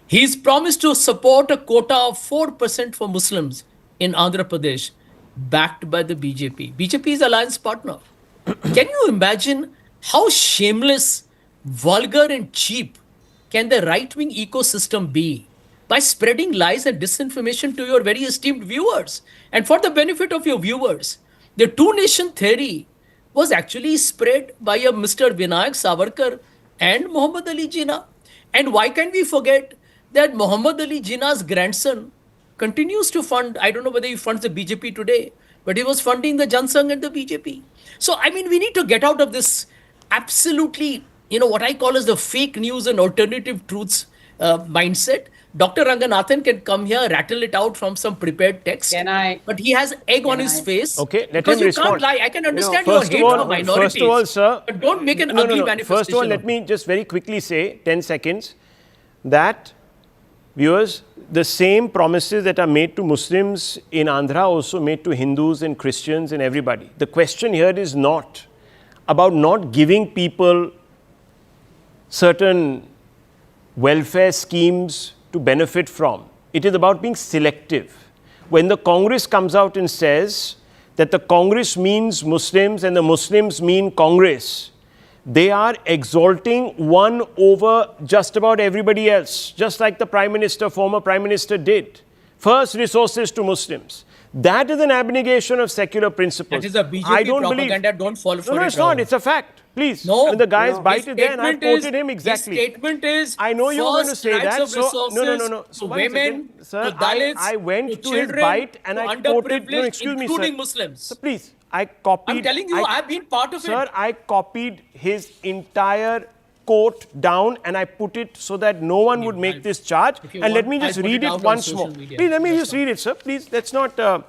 He's promised to support a quota of 4% for Muslims in Andhra Pradesh, backed by the BJP. BJP is alliance partner. Can you imagine how shameless, vulgar and cheap can the right-wing ecosystem be by spreading lies and disinformation to your very esteemed viewers? And for the benefit of your viewers, the two-nation theory was actually spread by a Mr. Vinayak Savarkar and Muhammad Ali Jinnah. And why can't we forget that Muhammad Ali Jinnah's grandson continues to fund, I don't know whether he funds the BJP today, but he was funding the Jansangh and the BJP. So, I mean, we need to get out of this absolutely, what I call as the fake news and alternative truths mindset. Dr. Ranganathan can come here, rattle it out from some prepared text. But he has egg on his face. Okay, let because him you respond. Can't lie. I can understand your hate for minorities. First of all, sir. But don't make an ugly manifestation. First of all, let me just very quickly say, 10 seconds, that, viewers, the same promises that are made to Muslims in Andhra also made to Hindus and Christians and everybody. The question here is not about not giving people certain welfare schemes to benefit from. It is about being selective. When the Congress comes out and says that the Congress means Muslims and the Muslims mean Congress, they are exalting one over just about everybody else, just like the Prime Minister, former Prime Minister did. First resources to Muslims. That is an abnegation of secular principles. That is a BJP propaganda. Don't fall for it. No, it's not. It's a fact. Please. No. When the guy is bited there, and I quoted him exactly. His statement is, I know you're going to say that. So, no. So women, sir, to Dalits, I went to children, his bite and I quoted. No, excuse me, sir. Including Muslims. So please, I copied. I'm telling you, I've been part of it. Sir, I copied his entire quote down and I put it so that no one would make this charge. And let me just read it once more. Please, let me just read it, sir. Please, let's not. I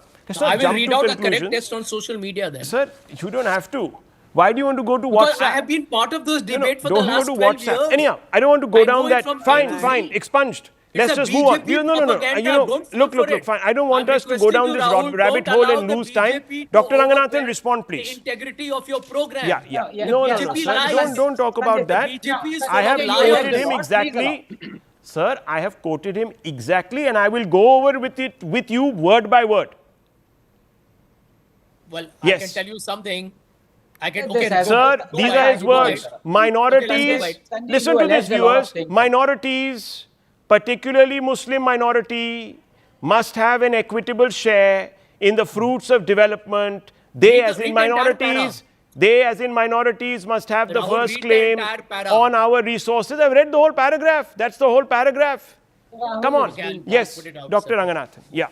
will read out a correct test on social media then. Sir, you don't have to. Why do you want to go to because WhatsApp? I have been part of this debate for the last 12 years. Anyhow, I don't want to go down that. Fine, expunged. Let's just move on. No. Look, fine. I don't want us to go down this rabbit hole and lose time. Dr. Ranganathan, respond, please. The integrity of your program. Yeah. No, sir. Don't talk about that. I have quoted him exactly. Sir, I have quoted him exactly and I will go over with it with you word by word. Well, yes. I can tell you something. Sir, these are his words. Minorities, listen to this, viewers. Minorities, particularly Muslim minority, must have an equitable share in the fruits of development. They, as in minorities, must have the first claim on our resources. I've read the whole paragraph. That's the whole paragraph. Come on. Yes, Dr. Ranganathan. Yeah.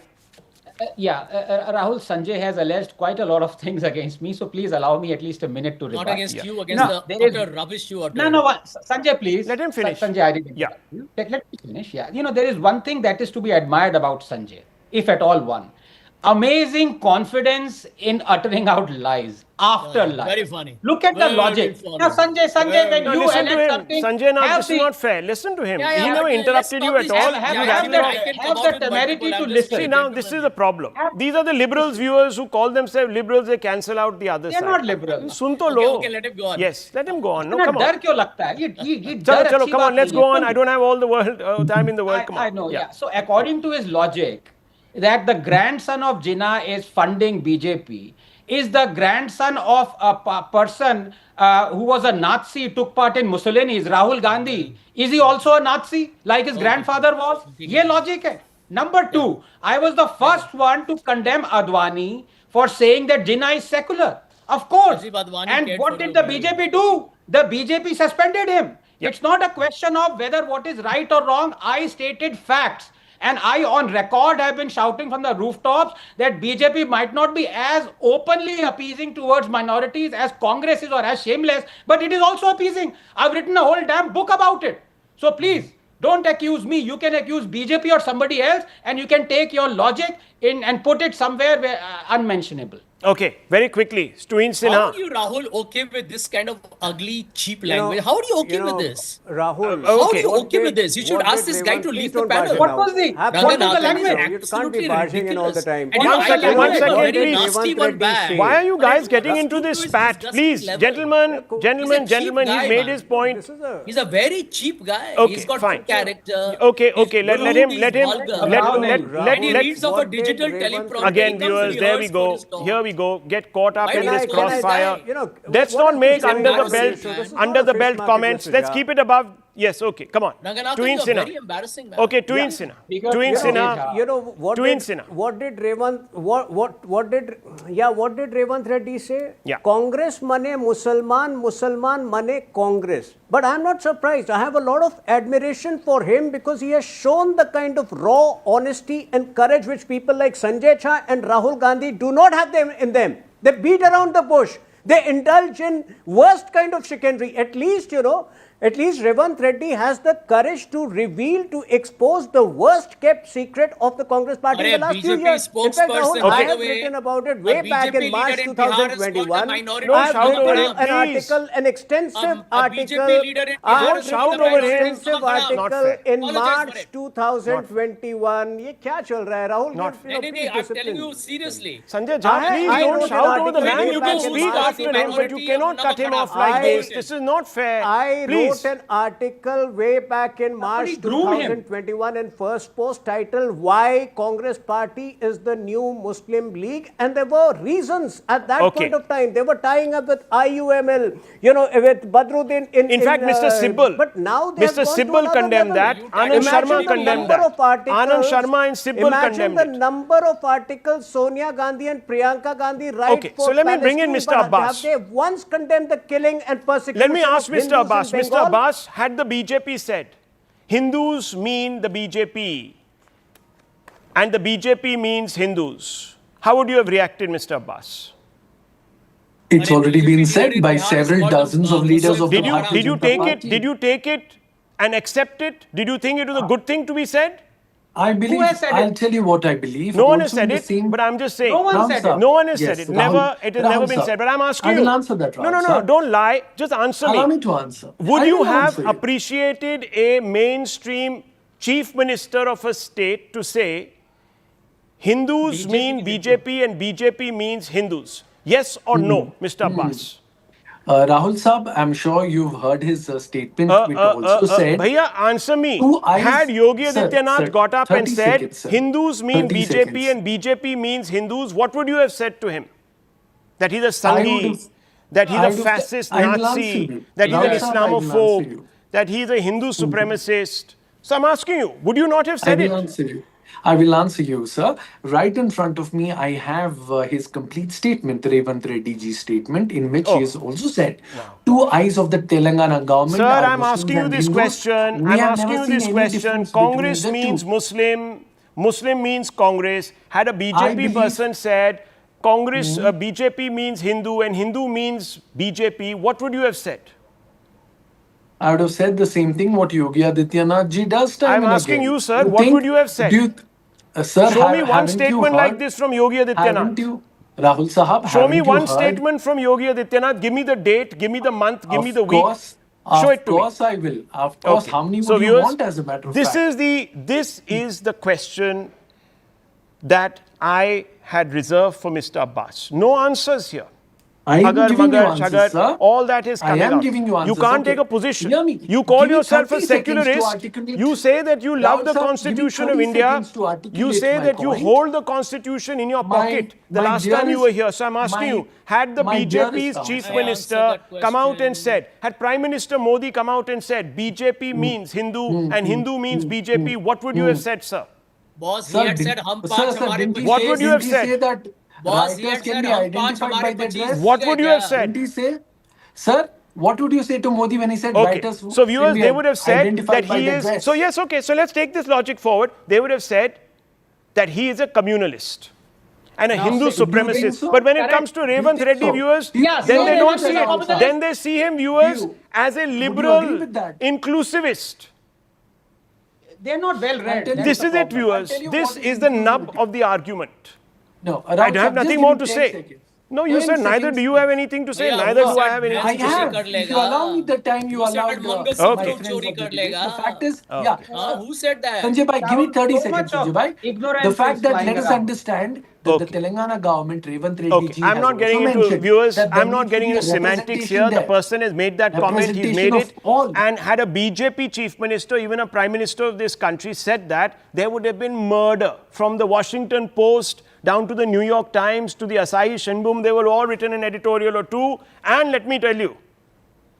Rahul, Sanjay has alleged quite a lot of things against me, so please allow me at least a minute to rebut. Not against you, against the utter rubbish you are doing. Sanjay, please. Let him finish. Sanjay, I didn't. Yeah. Let me finish. Yeah. There is one thing that is to be admired about Sanjay, if at all one. amazing confidence in uttering out lies after lies. Very funny. Look at the Very logic. funny. Now, Sanjay, when Now you listen to elect him. something, Sanjay, now have this is the- not fair. Listen to him. Yeah, He yeah, never but interrupted let's you at stop all. this. He was Yeah, actually yeah, not- I can come have out the with temerity multiple. to I'm just listen. See, now this is the problem. These are the liberals viewers who call themselves liberals. They cancel out the other They're side. not liberals. Sun to Okay, lo. okay, let him go on. Yes, let him go on. No, इतना come on. डर क्यों लगता है? ये Chalo, डर chalo, अच्छी come बात on. Let's नहीं go है। on. I don't have all the world time in the world. Come on. I know, yeah. Yeah. So according to his logic, that the grandson of Jinnah is funding BJP, is the grandson of a person who was a Nazi, took part in Mussolini's, Rahul Gandhi. Is he also a Nazi like his grandfather was? Ye logic hai. Number two, I was the first one to condemn Advani for saying that Jinnah is secular. Of course. As if Advani And cared what for did the the BJP do? The BJP suspended him. It's not a question of whether what is right or wrong. I stated facts. And I, on record, have been shouting from the rooftops that BJP might not be as openly appeasing towards minorities as Congress is or as shameless, but it is also appeasing. I've written a whole damn book about it. So please, don't accuse me. You can accuse BJP or somebody else, and you can take your logic in and put it somewhere where, unmentionable. Okay, very quickly. Stuin How Sinha. are you, Rahul, okay with this kind of ugly, cheap language? How are you okay with this? Rahul, How are okay. you okay with this? You should what ask did this guy to Revan- leave please the don't barge panel. it What now. was the- Have what fun was the with language? You can't be Absolutely barging in all the ridiculous. time. And you know, One I second, like one it. second, Very please. nasty one back. Why are you guys But getting it's into not this to his spat? disgusting Please, level. gentlemen, He's a cheap guy, he's made man. his point. This is a He's a very cheap guy. Okay, He's got fine. no character. Okay, He's okay, let rude, him, he's let him, vulgar. Rahul, He reads off a what did digital Revan- teleprompter. Again, He comes viewers, to there we rehearse go. for his talk. Here we go. Get caught up Why in do you this call this crossfire. guy? Let's what not is make this under the embarrassing, belt, man? This is under not the a belt fish market, comments. Mr. Let's Jha. keep it above. Yes, okay, come on. Naganathan, Twin you're Sinha. very embarrassing, man. Okay, Twin Sinha. Because, Twin you know, Sinha. You know what Twin did Sinha. what did Revanth Reddy say? Yeah. Congress mane Musalman, Musalman mane Congress. But I'm not surprised. I have a lot of admiration for him because he has shown the kind of raw honesty and courage which people like Sanjay Jha and Rahul Gandhi do not have them in them. They beat around the bush. They indulge in worst kind of chicanery. At least Revanth Reddy has the courage to reveal, to expose the worst kept secret of the Congress party in the last few BJP years. In fact, spokesperson, Rahul, by I the have way, written about it a way back BJP in March leader in Bihar is called a 2021. minority No, I have shout written over him, an please. article, an extensive A article. BJP leader in I Bihar have is shout written over an him. extensive Not article fair. in Apologize for March it. 2021. ये क्या चल रहा है, Rahul? Not You know, I'm please telling discipline. you seriously. Sanjay Jha, please I don't wrote shout an over the article man. way You back can in speak March after him, but you 2021. cannot cut him off like I- this. This is not fair. I Please. wrote an article way back in March Somebody groomed him. 2021 in First Post titled Why Congress Party is the New Muslim League, and there were reasons at that Okay. point of time. They were tying up with IUML, with Badruddin In fact, Mr. Sibbal, but now they have Mr. gone to Sibbal another condemned level. that. Anand Imagine Sharma the condemned number that. of articles- Anand Sharma and Sibbal Imagine condemned the it. number of articles Sonia Gandhi and Priyanka Gandhi write Okay, for so let me bring in Palestine, Mr. but Abbas. Have they once condemned the killing and persecution Let me ask of Mr. Hindus in Abbas. Mr. Bengal? Abbas, had the BJP said Hindus mean the BJP and the BJP means Hindus, how would you have reacted, Mr. Abbas? It's already BJP been leader said in by Bihar is several called dozens a of leaders Muslim of the Did you Bharatiya did you Janata take it? Party. Did you take it and accept it? Did you think it was a good thing to be said? I believe, has said I'll it? tell you what I believe. No one has Also in said the it, same- but I'm just saying. No one Ram said sir. it. No one has Yes, said it. Rahul- Never. It has Ram never been sir. said. But I'm asking I you. will answer that, No, Ram no, no. sir. Don't lie. Just answer Allow me. me to answer. Would I you will have answer you. appreciated a mainstream chief minister of a state to say Hindus mean BJP and BJP means Hindus? Yes or no, Mr. Abbas? Rahul Saab, I'm sure you've heard his statement, which also said, Bhaiya, answer me. Two eyes- Had Yogi Sir, Adityanath sir, got up and 30 said seconds, sir. Hindus mean 30 BJP seconds. and BJP means Hindus, what would you have said to him? That he's a I Sanghi, would have- that he's I a would have- fascist I will answer Nazi, you. that he's an Rahul Saab, I will answer Islamophobe, you. that he's a Hindu supremacist. So I'm asking you, would you not have I said will it? answer you. I will answer you, sir. Right in front of me, I have his complete statement, Revanth Reddy ji's statement, in which he has also said, two eyes of the Telangana government. Sir, are I'm Muslims asking you and this Hindus. question. We I'm have asking never you seen this any question. difference between Congress the means two. Muslim, Muslim means Congress. Had a BJP believe- person said Congress, BJP means Hindu and Hindu means BJP, what would you have said? I would have said the same thing what Yogi Adityanath ji does time I'm and asking again. you, sir, what would you have said? Sir, Show me one haven't you statement like heard- this from Yogi Adityanath. Haven't you, Rahul Sahab? Show me haven't you one heard- statement from Yogi Adityanath. Give me the date, give me the month, give me the week. Course, Show it to me. Of course I will. Of course. Okay. How many So would you viewers, want as a matter of this fact? This is the question that I had reserved for Mr. Abbas. No answers here. I am Agar, giving you magar, answers, shagar, sir. all that is I coming am out. giving you answers. You can't Okay. take a position. Hear me. You call Give me yourself a 30 seconds to secularist. articulate. You say that you love Rahul the sir, give me Constitution 30 of India. seconds to articulate You say my that you point. hold the Constitution in your pocket. The my last time you dearest- were here. So I'm asking my- you, had the my BJP's dearest chief Rahul. minister come out and said, had Prime Minister Modi come out and said, BJP means Hindu and Hindu means BJP, what would you have said, sir? Boss, he Sir, had said, "Hum paanch hamare didn't he pachees." What say- would you didn't have he said? say that Boss, he writers had can said, be "Hum paanch identified by hamare their pachees." dress? What would you have said? Didn't he say? Sir, what would you say to Modi when he said Okay, writers so can viewers, be they would have said identified that by he their is. dress? So yes, okay. So let's take this logic forward. They would have said that he is a communalist and a Hindu so do you think supremacist. so? But when it Correct. comes to Do you Revanth think Reddy so? viewers, Yes, then no, they no, don't no, see no, it. no. Then they see him viewers You- as a agree liberal with that? inclusivist. They're not well read. tell you This the is it, problem. viewers. I'll tell you This what is the nub inclusivity. of the argument. No, I Rahul, have sir, nothing just more give to me 10 say. seconds. No, you 10 said neither seconds. do you have anything to say, Yeah, neither who do I said have man anything to I say. have. kar If lega. you allow me the time you Who said allowed that Mangal my Okay. friends chori of kar the debate. lega? The fact is, yeah. Who said that? Sanjay bhai, give me 30 So seconds, much of Sanjay bhai. ignorance The fact is that flying let us around. understand that Okay. the Telangana government, Revanth Reddy Okay, ji, I'm has not getting also into mentioned viewers. that there I'm not needs to getting be a into semantics representation here. The there. person has made that comment. He's made Representation it. of all. And had a BJP chief minister, even a prime minister of this country, said that, there would have been murder. From the Washington Post down to the New York Times to the Asahi Shinbun, they were all written an editorial or two. And let me tell you,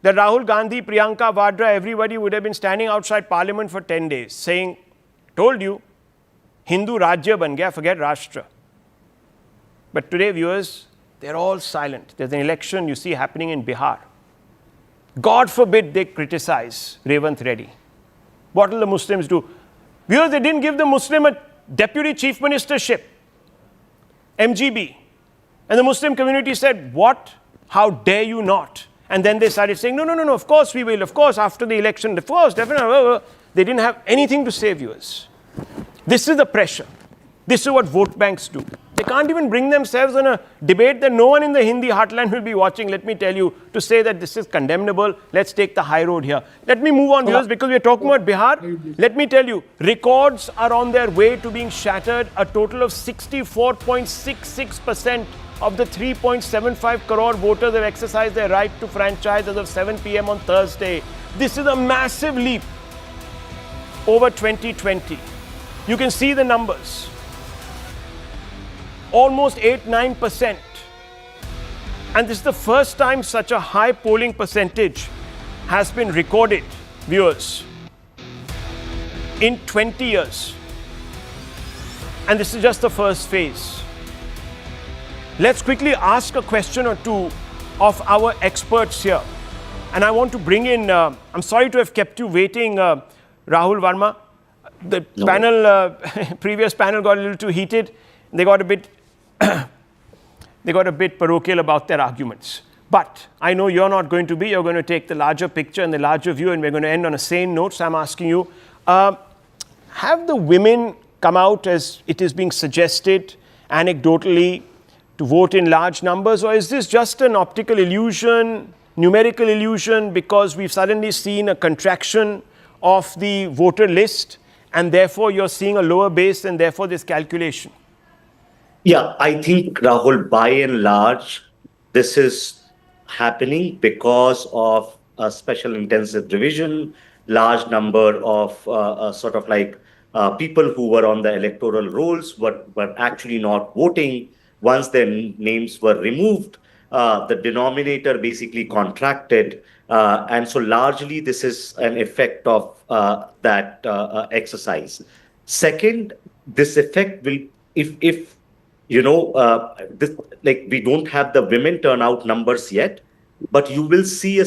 that Rahul Gandhi, Priyanka Vadra, everybody would have been standing outside Parliament for 10 days saying, told you, Hindu Rajya ban gaya, forget Rashtra. But today, viewers, they're all silent. There's an election you see happening in Bihar. God forbid they criticize Revanth Reddy. What will the Muslims do? Viewers, they didn't give the Muslim a deputy chief ministership, MGB. And the Muslim community said, what? How dare you not? And then they started saying, no, of course we will, of course, after the election, of course, definitely. They didn't have anything to say, viewers. This is the pressure. This is what vote banks do. They can't even bring themselves on a debate that no one in the Hindi heartland will be watching, let me tell you, to say that this is condemnable. Let's take the high road here. Let me move on, viewers, because we're talking about Bihar. Let me tell you, records are on their way to being shattered. A total of 64.66% of the 3.75 crore voters have exercised their right to franchise as of 7 p.m. on Thursday. This is a massive leap over 2020. You can see the numbers. Almost 8-9%. And this is the first time such a high polling percentage has been recorded, viewers, in 20 years. And this is just the first phase. Let's quickly ask a question or two of our experts here. And I want to bring in, I'm sorry to have kept you waiting, Rahul Verma. The panel, previous panel got a little too heated. They got a bit parochial about their arguments. But I know you're not going to be. You're going to take the larger picture and the larger view, and we're going to end on a sane note. So I'm asking you, have the women come out, as it is being suggested anecdotally, to vote in large numbers, or is this just an optical illusion, numerical illusion, because we've suddenly seen a contraction of the voter list, and therefore you're seeing a lower base, and therefore this calculation? Yeah, I think, Rahul, by and large, this is happening because of a special intensive division, large number of people who were on the electoral rolls but were actually not voting. Once their names were removed, the denominator basically contracted. And so largely this is an effect of that exercise. Second, this effect will, if we don't have the women turnout numbers yet, but you will see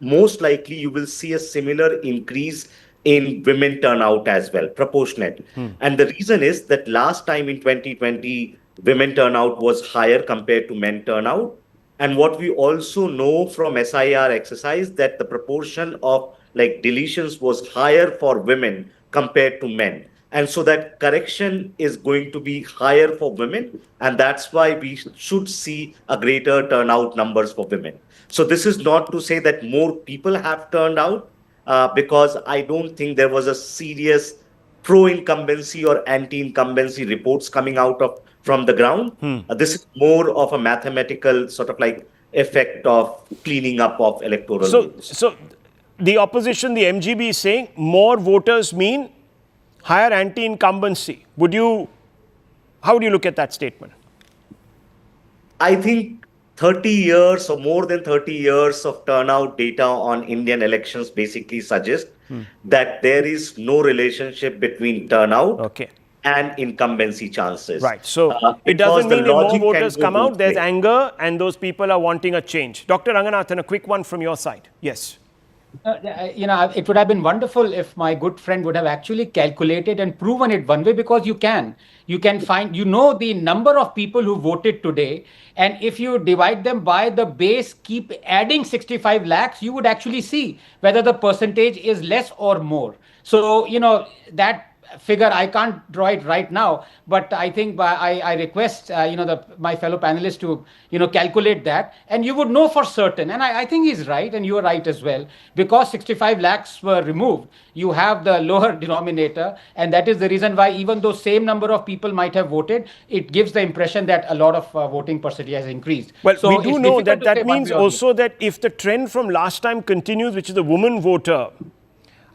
most likely you will see a similar increase in women turnout as well, proportionate. And the reason is that last time in 2020, women turnout was higher compared to men turnout. And what we also know from SIR exercise, that the proportion of deletions was higher for women compared to men. And so that correction is going to be higher for women. And that's why we should see a greater turnout numbers for women. So this is not to say that more people have turned out, because I don't think there was a serious pro-incumbency or anti-incumbency reports coming out from the ground. This is more of a mathematical sort of like effect of cleaning up of electoral rules. So the opposition, the MGB, is saying more voters mean higher anti-incumbency. How would you look at that statement? I think 30 years or more than 30 years of turnout data on Indian elections basically suggest that there is no relationship between turnout and incumbency chances. Right. So it doesn't mean if more voters come out, there's anger and those people are wanting a change. Dr. Ranganathan, a quick one from your side. Yes. It would have been wonderful if my good friend would have actually calculated and proven it one way, because you can find, the number of people who voted today, and if you divide them by the base, keep adding 65 lakhs, you would actually see whether the percentage is less or more. So, that figure, I can't draw it right now, but I think I request, my fellow panelists to, calculate that, and you would know for certain. And I think he's right, and you are right as well, because 65 lakhs were removed, you have the lower denominator, and that is the reason why even though same number of people might have voted, it gives the impression that a lot of voting percentage has increased. Well, so we do know that means also that if the trend from last time continues, which is the woman voter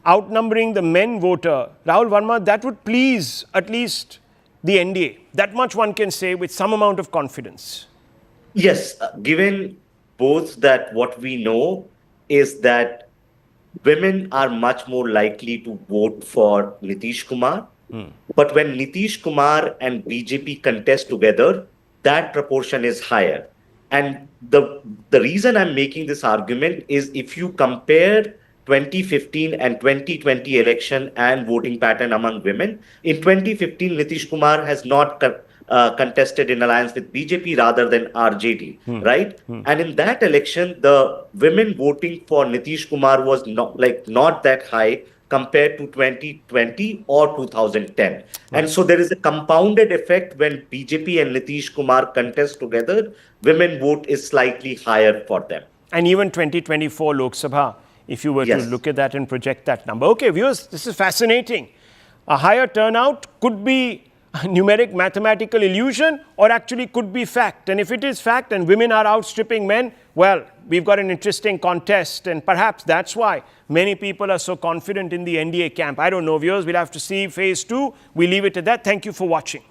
outnumbering the men voter, Rahul Verma, that would please at least the NDA. That much one can say with some amount of confidence. Yes, given both that what we know is that women are much more likely to vote for Nitish Kumar. But when Nitish Kumar and BJP contest together, that proportion is higher. And the reason I'm making this argument is if you compare 2015 and 2020 election and voting pattern among women. In 2015, Nitish Kumar has not contested in alliance with BJP rather than RJD, right? And in that election, the women voting for Nitish Kumar was not that high compared to 2020 or 2010. Right. And so there is a compounded effect when BJP and Nitish Kumar contest together, women vote is slightly higher for them. And even 2024 Lok Sabha, if you were to look at that and project that number. Okay, viewers, this is fascinating. A higher turnout could be a numeric mathematical illusion or actually could be fact. And if it is fact and women are outstripping men, well, we've got an interesting contest. And perhaps that's why many people are so confident in the NDA camp. I don't know, viewers, we'll have to see phase 2. We leave it at that. Thank you for watching.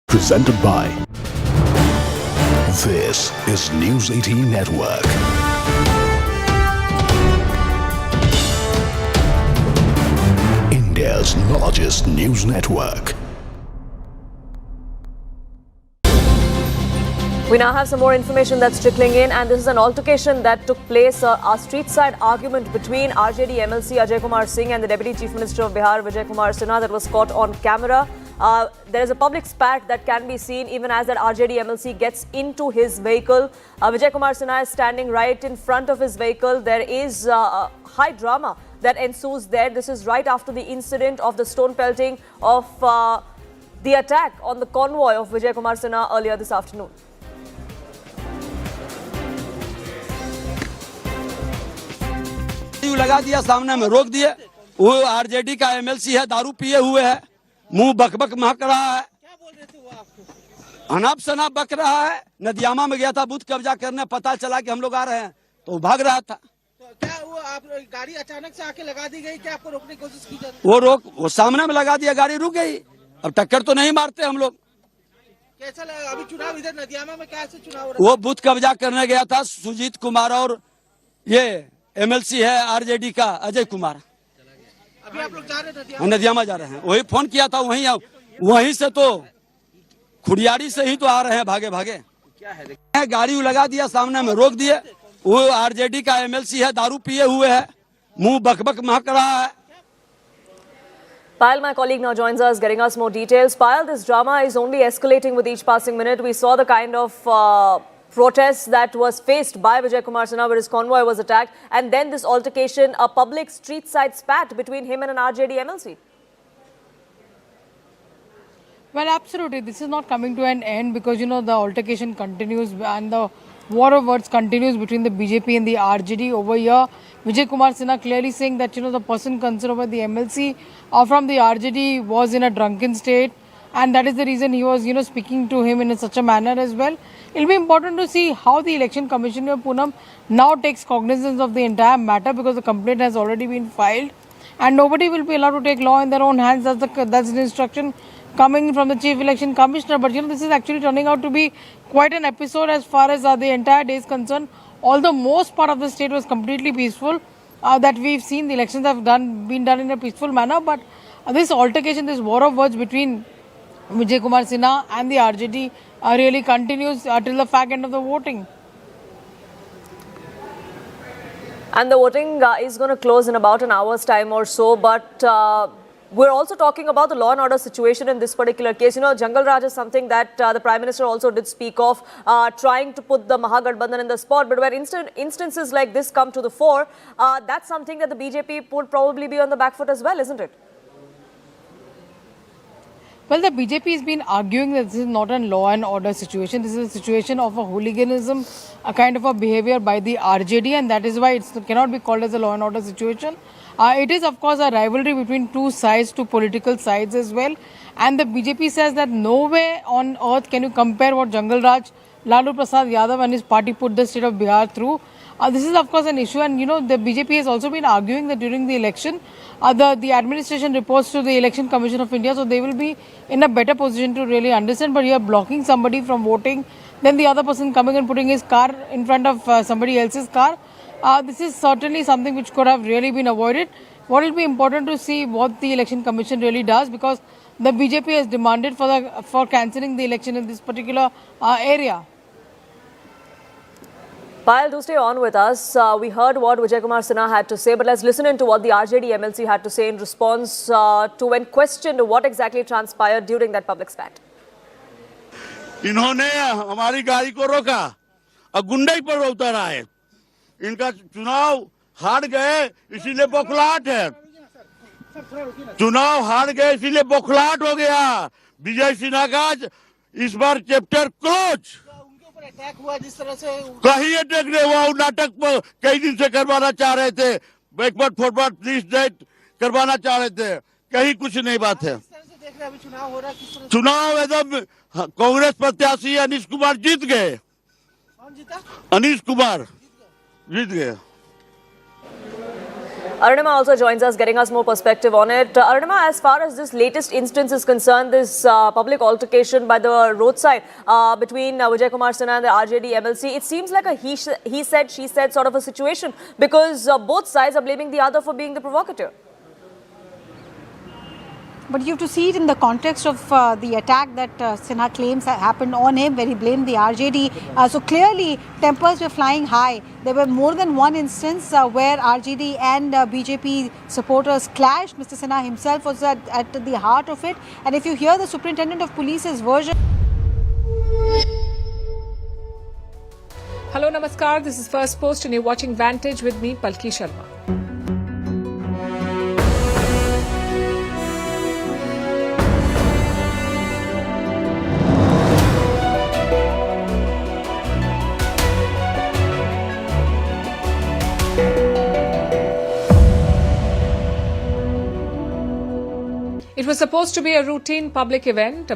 Presented by This is News 18 Network. India's largest news network. We now have some more information that's trickling in, and this is an altercation that took place, a street side argument between RJD MLC Ajay Kumar Singh and the Deputy Chief Minister of Bihar Vijay Kumar Sinha that was caught on camera. There is a public spat that can be seen even as that RJD MLC gets into his vehicle. Vijay Kumar Sinha is standing right in front of his vehicle. There is high drama that ensues there. This is right after the incident of the stone pelting of the attack on the convoy of Vijay Kumar Sinha earlier this afternoon. लगा दिया, सामने में रोक दिए। वो RJD का MLC है, दारू पिए हुए है, मुंह बकबक महक रहा है, क्या बोल रहे थे वो आपको? अनाप शनाप बक रहा है। नदियामा में गया था बूथ कब्जा करने, पता चला कि हम लोग आ रहे हैं तो भाग रहा था। तो क्या वो आप गाड़ी अचानक से आके लगा दी गई, क्या आपको रोकने की कोशिश की जाती? वो सामने में लगा दिया, गाड़ी रुक गई। अब टक्कर तो नहीं मारते हम लोग। कैसा लगा अभी चुनाव इधर नदियामा में, कैसे चुनाव हो रहा है? वो बूथ कब्जा करने गया था सुजीत कुमार और ये एमएलसी है आरजेडी का अजय कुमार। अभी आप लोग जा रहे हैं नदियामा जा रहे हैं, वही फोन किया था, वहीं से तो खुड़ियाड़ी से ही तो आ रहे हैं भागे भागे। क्या है गाड़ी लगा दिया, सामने में रोक दिए। वो आरजेडी का एमएलसी है, दारू पिए हुए है, मुंह बकबक महक रहा है। Payal, my colleague, now joins us, getting us more details. Payal, this drama is only escalating with each passing minute. We saw the kind of protests that was faced by Vijay Kumar Sinha, where his convoy was attacked, and then this altercation, a public street side spat between him and an RJD MLC. Well, absolutely. This is not coming to an end because, the altercation continues and the war of words continues between the BJP and the RJD over here. Vijay Kumar Sinha clearly saying that, the person concerned over the MLC from the RJD was in a drunken state, and that is the reason he was, speaking to him in such a manner as well. It will be important to see how the Election Commissioner Poonam now takes cognizance of the entire matter, because the complaint has already been filed and nobody will be allowed to take law in their own hands. That's the instruction coming from the Chief Election Commissioner. But this is actually turning out to be quite an episode as far as the entire day is concerned. Although most part of the state was completely peaceful, that we've seen the elections have been done in a peaceful manner, but this altercation, this war of words between Vijay Kumar Sinha and the RJD really continues till the fag end of the voting. And the voting is going to close in about an hour's time or so, but we're also talking about the law and order situation in this particular case. Jungle Raj is something that the Prime Minister also did speak of, trying to put the Mahagathbandhan in the spot. But where instances like this come to the fore, that's something that the BJP would probably be on the back foot as well, isn't it? Well, the BJP has been arguing that this is not a law and order situation. This is a situation of a hooliganism, a kind of a behavior by the RJD, and that is why it cannot be called as a law and order situation. It is, of course, a rivalry between two sides, two political sides as well. And the BJP says that no way on earth can you compare what Jungle Raj, Lalu Prasad Yadav and his party put the state of Bihar through. This is, of course, an issue, and the BJP has also been arguing that during the election, the administration reports to the Election Commission of India, so they will be in a better position to really understand. But you are blocking somebody from voting, then the other person coming and putting his car in front of somebody else's car. This is certainly something which could have really been avoided. What will be important to see what the Election Commission really does, because the BJP has demanded for cancelling the election in this particular area. Payal, do stay on with us. We heard what Vijay Kumar Sinha had to say, but let's listen into what the RJD MLC had to say in response to when questioned what exactly transpired during that public spat. इन्होंने हमारी गाड़ी को रोका और गुंडई पर उतर आए। इनका चुनाव हार गए इसीलिए बौखलाहट है। चुनाव हार गए इसीलिए बौखलाहट हो गया। विजय सिन्हा का इस बार चैप्टर क्लोज। अटैक हुआ जिस तरह से कहीं अटैक नहीं हुआ। नाटक कई दिन से करवाना चाह रहे थे, बैकवर्ड फॉरवर्ड प्लीज डेट करवाना चाह रहे थे, कहीं कुछ नहीं बात है। चुनाव हो रहा, चुनाव एकदम कांग्रेस प्रत्याशी अनीश कुमार जीत गए। कौन जीता? अनीश कुमार जीत गए। Arunima also joins us, getting us more perspective on it. Arunima, as far as this latest instance is concerned, this public altercation by the roadside between Vijay Kumar Sinha and the RJD MLC, it seems like a he said, she said sort of a situation, because both sides are blaming the other for being the provocateur. But you have to see it in the context of the attack that Sinha claims happened on him, where he blamed the RJD. So clearly, tempers were flying high. There were more than one instance where RJD and BJP supporters clashed. Mr. Sinha himself was at the heart of it. And if you hear the Superintendent of Police's version... Hello, Namaskar. This is First Post and you're watching Vantage with me, Palki Sharma. It was supposed to be a routine public event.